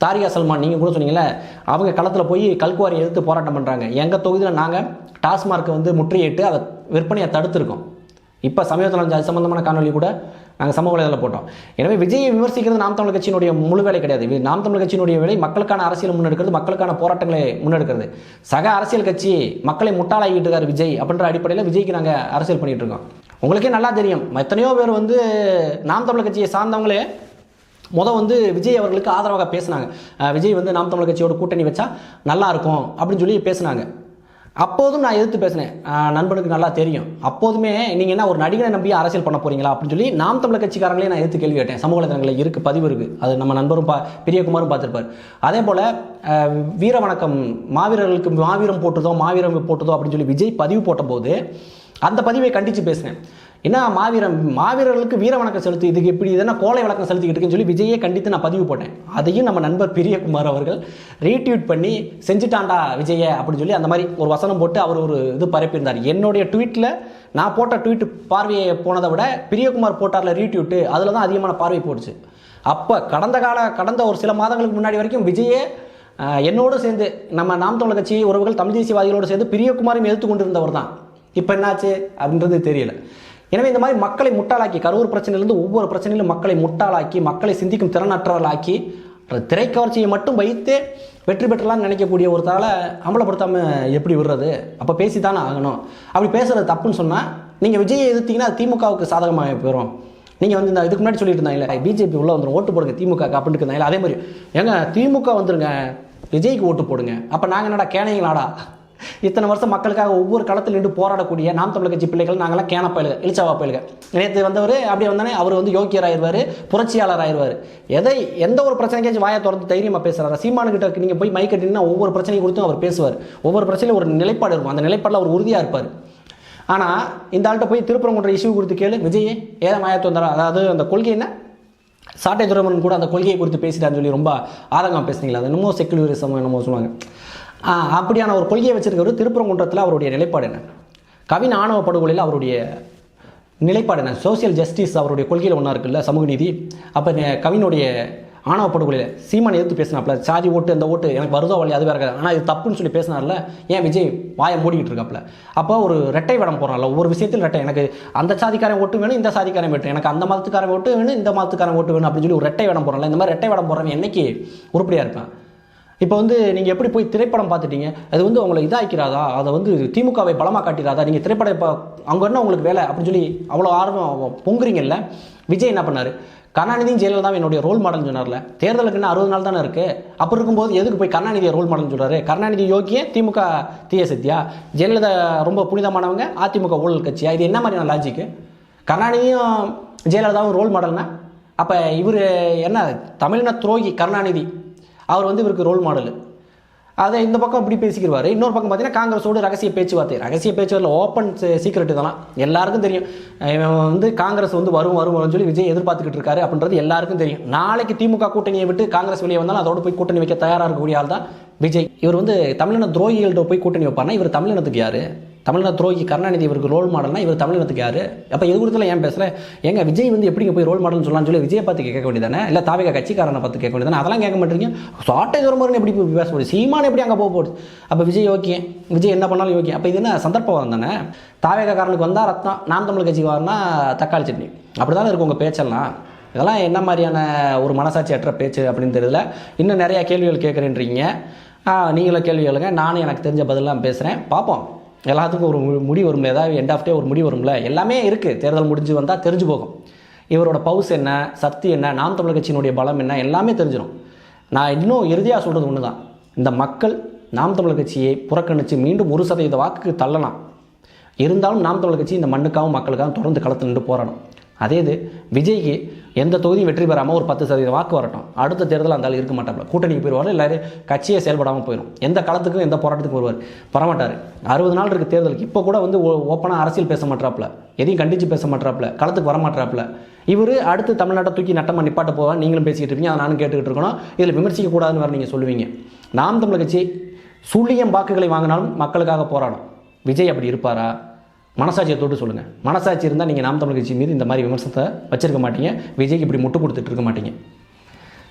தாரிகா சல்மான் நீங்கள் கூட சொன்னீங்களே, அவங்க களத்தில் போய் கல்குவாரி எதிர்த்து போராட்டம் பண்ணுறாங்க. எங்கள் தொகுதியில் நாங்கள் டாஸ்மார்க்கை வந்து முற்றுகையிட்டு அதை விற்பனையை தடுத்துருக்கோம். இப்போ சமீபத்தில் அது சம்பந்தமான காணொலி கூட நாங்கள் சமூக வலைதளத்தில் போட்டோம். எனவே விஜயை விமர்சிக்கிறது நாம் தமிழர் கட்சியினுடைய முழு வேலை கிடையாது. நாம் தமிழர் கட்சியினுடைய வேலை மக்களுக்கான அரசியல் முன்னெடுக்கிறது, மக்களுக்கான போராட்டங்களை முன்னெடுக்கிறது. சக அரசியல் கட்சி மக்களை முட்டாளாகிட்டு இருக்கார் விஜய் அப்படின்ற அடிப்படையில் விஜய்க்கு நாங்கள் அரசியல் பண்ணிகிட்டு இருக்கோம். உங்களுக்கே நல்லா தெரியும், எத்தனையோ பேர் வந்து நாம் தமிழர் கட்சியை சார்ந்தவங்களே வந்து விஜய் அவர்களுக்கு ஆதரவாக பேசினாங்க. விஜய் வந்து நாம் தமிழர் கட்சியோட கூட்டணி வச்சா நல்லா இருக்கும் அப்படின்னு சொல்லி பேசினாங்க. அப்போதும் நான் எதிர்த்து பேசினேன், நண்பனுக்கு நல்லா தெரியும். அப்போதுமே நீங்கள் என்ன ஒரு நடிகனை நம்பி அரசியல் பண்ண போறீங்களா அப்படின்னு சொல்லி நாம் தமிழர் கட்சிக்காரங்களே நான் எதிர்த்து கேள்வி கேட்டேன். சமூக வலைதளங்களில் இருக்குது, பதிவு இருக்குது, அது நம்ம நண்பரும் பெரியகுமாரும் பார்த்துருப்பார். அதே போல் வீர வணக்கம், மாவீரர்களுக்கு மாவீரம் போட்டுதோ மாவீரம் போட்டுதோ அப்படின்னு சொல்லி விஜய் பதிவு போட்ட போது அந்த பதிவை கண்டித்து பேசினேன். என்ன மாவீரர்களுக்கு வீர வணக்கம் செலுத்து, இதுக்கு எப்படி இதென்ன கோலை வழக்கம் செலுத்திக்கிட்டு இருக்குன்னு சொல்லி விஜயே கண்டித்து நான் பதிவு போட்டேன். அதையும் நம்ம நண்பர் பிரியகுமார் அவர்கள் ரீட்வீட் பண்ணி செஞ்சுட்டாண்டா விஜய அப்படின்னு சொல்லி அந்த மாதிரி ஒரு வசனம் போட்டு அவர் ஒரு இது பரப்பியிருந்தார். என்னுடைய ட்வீட்டில் நான் போட்ட ட்வீட் பார்வையை போனதை விட பிரியகுமார் போட்டார்ல ரீட்வீட்டு, அதில் தான் அதிகமான பார்வை போட்டுச்சு. அப்போ கடந்த ஒரு சில மாதங்களுக்கு முன்னாடி வரைக்கும் விஜயே என்னோடு சேர்ந்து நம்ம நாம் தமிழர் கட்சி உறவுகள் தமிழ் தேசியவாதிகளோடு சேர்ந்து பிரியகுமாரையும் எதிர்த்து கொண்டிருந்தவர் தான். இப்போ என்னாச்சு அப்படின்றது தெரியல. எனவே இந்த மாதிரி மக்களை முட்டாளாக்கி, கரூர் பிரச்சனையிலிருந்து ஒவ்வொரு பிரச்சனையிலும் மக்களை முட்டாளாக்கி, மக்களை சிந்திக்கும் திறனற்றவர்களாக்கி, திரைக்கவர்ச்சியை மட்டும் வைத்து வெற்றி பெற்றலாம்னு நினைக்கக்கூடிய ஒருத்தால அமலப்படுத்தாமல் எப்படி விடுறது? அப்போ பேசி தானே ஆகணும். அப்படி பேசுகிறது தப்புன்னு சொன்னால் நீங்கள் விஜயை எதிர்த்தீங்கன்னா திமுகவுக்கு சாதகமாக போயிடும். நீங்கள் வந்து இந்த இதுக்கு முன்னாடி சொல்லிட்டு இருந்தாங்களே பிஜேபி உள்ள வந்துடும், ஓட்டு போடுங்க திமுக அப்படின்னு இருந்தாங்களே, அதே மாதிரி ஏங்க திமுக வந்துருங்க விஜய்க்கு ஓட்டு போடுங்க. அப்போ நாங்கள் என்னடா கேனைங்களாடா? இத்தனை வருஷம் மக்களுக்காக ஒவ்வொரு களத்தில் நின்று போராடக்கூடிய நாம் தமிழர் கட்சி பிள்ளைகள் நாங்களாம் கேன பயிலுக, இழிச்சாவா பயிலுக. நேற்று வந்தவர் அப்படியே வந்தானே அவர் வந்து யோக்கியர் ஆயிடுவார், புரட்சியாளர் ஆயிடுவார். எந்த ஒரு பிரச்சனைக்காச்சும் வாயை திறந்து தைரியமாக பேசுகிறார். சீமானுக்கிட்ட நீங்கள் போய் மைக் கட்டினா ஒவ்வொரு பிரச்சனையும் கொடுத்தும் அவர் பேசுவார். ஒவ்வொரு பிரச்சனையும் ஒரு நிலைப்பாடு இருக்கும், அந்த நிலைப்பாடில் அவர் உறுதியாக இருப்பார். ஆனால் இந்த ஆள்கிட்ட போய் திருப்பரங்குன்ற இஷ்யூ கொடுத்து கேளு, விஜய் ஏதோ மாயத்து வந்தாரா, அதாவது அந்த கொள்கை என்ன சாட்டை துறைமுன் கூட அந்த கொள்கையை குறித்து பேசிட்டான்னு சொல்லி ரொம்ப ஆதங்கம் பேசுனீங்களா, அது என்னமோ செக்குலரிசம் என்னமோ சொல்லுவாங்க. அப்படியான ஒரு கொள்கையை வச்சிருக்கிறவர் திருப்பரங்குன்றத்தில் அவருடைய நிலைப்பாடு என்ன? கவின் ஆணவ படுகொலையில் அவருடைய நிலைப்பாடு என்ன? சோசியல் ஜஸ்டிஸ் அவருடைய கொள்கையில் ஒன்றா இருக்குல்ல, சமூக நீதி. அப்போ கவினுடைய ஆணவ படுகொலையில் சீமானை எதிர்த்து பேசினாப்புல, சாதி ஓட்டு அந்த ஓட்டு எனக்கு வருதோ வழி அது வேறு இருக்காது, ஆனால் இது தப்புன்னு சொல்லி பேசினார்ல, ஏன் விஜய் வாயை மூடிக்கிட்டு இருக்காப்புல? அப்போ ஒரு ரெட்டை வேடம் போகிறான்ல, ஒவ்வொரு விஷயத்தில் ரெட்டை, எனக்கு அந்த சாதிக்காரன் ஓட்டு வேணும், இந்த சாதிக்காரன் வேணும், எனக்கு அந்த மதத்துக்காரன் ஓட்டு வேணும், இந்த மதத்துக்காரன் ஓட்டு வேணும் அப்படின்னு சொல்லி ஒரு ரெட்டை வேடம் போகிறான்ல. இந்த மாதிரி ரெட்டை வேடம் போகிறவன் என்னைக்கு உருப்படியாக இருப்பான்? இப்போ வந்து நீங்கள் எப்படி போய் திரைப்படம் பார்த்துட்டீங்க, அது வந்து உங்களை இதாக்கிறாதா, அதை வந்து திமுகவை பலமாக காட்டிடாதா, நீங்கள் திரைப்படம் இப்போ அங்கே என்ன உங்களுக்கு வேலை அப்படின்னு சொல்லி அவ்வளோ ஆர்வம் பொங்குறீங்கல்ல. விஜய் என்ன பண்ணார்? கருணாநிதியும் ஜெயலலிதா என்னுடைய ரோல் மாடல்னு சொன்னார்ல. தேர்தலுக்கு என்ன 60 நாள் தானே இருக்குது. அப்போ இருக்கும்போது எதுக்கு போய் கருணாநிதியை ரோல் மாடல்னு சொல்கிறாரு? கருணாநிதி யோக்கிய, திமுக தீய சத்தியா, ஜெயலலிதா ரொம்ப புனிதமானவங்க, அதிமுக ஊழல் கட்சியா? இது என்ன மாதிரியான லாஜிக்கு? கருணாநிதியும் ஜெயலலிதாவும் ரோல் மாடல்னா அப்போ இவர் என்ன தமிழின துரோகி கருணாநிதி, அவர் வந்து இவருக்கு ரோல் மாடல். அதை இந்த பக்கம் இப்படி பேசிக்கிடுவார். இன்னொரு பக்கம் பார்த்தீங்கன்னா காங்கிரஸோடு ரகசிய பேச்சுவார்த்தை ஓப்பன் சீக்ரெட் இதெல்லாம் எல்லாருக்கும் தெரியும். வந்து காங்கிரஸ் வந்து வரும்னு சொல்லி விஜய் எதிர்பார்த்துக்கிட்டு இருக்காரு அப்படின்றது எல்லாருக்கும் தெரியும். நாளைக்கு திமுக கூட்டணியை விட்டு காங்கிரஸ் வெளியே வந்தாலும் அதோடு போய் கூட்டணி வைக்க தயாராக இருக்கக்கூடிய ஆள் தான் விஜய். இவர் வந்து தமிழின துரோகிகள்கிட்ட போய் கூட்டணி வைப்பார்னா இவர் தமிழினத்துக்கு யார்? தமிழ்நாடு துரோகி கருணாநிதி இவருக்கு ரோல் மாடல்னா இவர் தமிழகத்துக்கு யார்? அப்போ இது குறித்து ஏன் பேசுகிறேன்? எங்க விஜய் வந்து எப்படிங்க போய் ரோல் மாடல்னு சொல்லலாம்னு சொல்லி விஜயை பார்த்து கேட்க வேண்டியதானே, இல்லை தாவேக கட்சிக்காரனை பார்த்து கேட்க வேண்டியதானே? அதெல்லாம் கேட்க மாட்டீங்க. சாட்டை துறைமுருகன் எப்படி பேச போகுது, சீமான் எப்படி அங்கே போக போகுது? அப்போ விஜய் யோக்கிய, விஜய் என்ன பண்ணாலும் யோக்கியம். அப்போ இது என்ன சந்தர்ப்பம் தானே? தாவேக காரனுக்கு வந்தால் ரத்னம், நாம் தமிழ் கட்சிக்கு வரனா தக்காளி சட்னி, அப்படி தானே இருக்கும் உங்கள் பேச்செல்லாம். இதெல்லாம் என்ன மாதிரியான ஒரு மனசாட்சி அற்ற பேச்சு அப்படின்னு தெரியல. இன்னும் நிறையா கேள்விகள் கேட்குறேன்றீங்க. நீங்களும் கேள்வி கேளுங்க, நானும் எனக்கு தெரிஞ்ச பதிலாம் பேசுகிறேன். பார்ப்போம், எல்லாத்துக்கும் ஒரு முடிவு வரும்ல, ஏதாவது எண்ட் ஆஃப் டே ஒரு முடிவு வரும்ல. எல்லாமே இருக்குது, தேர்தல் முடிஞ்சு வந்தால் தெரிஞ்சு போகும். இவரோட பவுஸ் என்ன, சக்தி என்ன, நாம் தமிழர் கட்சியினுடைய பலம் என்ன, எல்லாமே தெரிஞ்சிடும். நான் இன்னும் இறுதியாக சொல்கிறது ஒன்று தான், இந்த மக்கள் நாம் தமிழர் கட்சியை புறக்கணித்து மீண்டும் 1% வாக்குக்கு தள்ளலாம். இருந்தாலும் நாம் தமிழர் கட்சி இந்த மண்ணுக்காகவும் மக்களுக்காகவும் தொடர்ந்து களத்தில் நின்று போராடும். அதே இது விஜய்க்கு எந்த தொகுதியும் வெற்றி பெறாமல் ஒரு 10% வாக்கு வரட்டும், அடுத்த தேர்தல் அந்த ஆள் இருக்க மாட்டாப்புல, கூட்டணிக்கு போயிடுவார், எல்லாரும் கட்சியே செயல்படாமல் போயிடும். எந்த களத்துக்கும் எந்த போராட்டத்துக்கும் வருவார், வரமாட்டார். 60 நாள் இருக்குது தேர்தலுக்கு, இப்போ கூட வந்து ஓப்பனாக அரசியல் பேச மாட்டாப்புல, எதையும் கண்டித்து பேச மாட்டாப்புல, களத்துக்கு வரமாட்டாப்புல. இவர் அடுத்து தமிழ்நாட்டை தூக்கி நட்டமாக நிப்பாட்ட போவார். நீங்களும் பேசிக்கிட்டு இருக்கீங்க, அதை நானும் கேட்டுக்கிட்டு இருக்கணும். இதில் விமர்சிக்கக்கூடாதுன்னு வேறு நீங்கள் சொல்லுவீங்க. நாம் தமிழர் கட்சி சுள்ளியம் வாக்குகளை வாங்கினாலும் மக்களுக்காக போராடும். விஜய் அப்படி இருப்பாரா? மனசாட்சியை தொட்டு சொல்லுங்கள். மனசாட்சி இருந்தால் நீங்கள் நாம் தமிழர் கட்சி மீது இந்த மாதிரி விமர்சனத்தை வச்சிருக்க மாட்டீங்க, விஜய்க்கு இப்படி முட்டு கொடுத்துட்டு இருக்க மாட்டீங்க.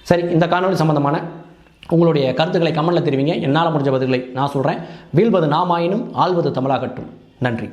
சரி, இந்த காணொலி சம்பந்தமான உங்களுடைய கருத்துக்களை கமெண்ட்டில் தெரிவிங்க. என்னால் முடிஞ்ச பதில்களை நான் சொல்கிறேன். வீழ்வது நாமாயினும் ஆள்வது தமிழாகட்டும். நன்றி.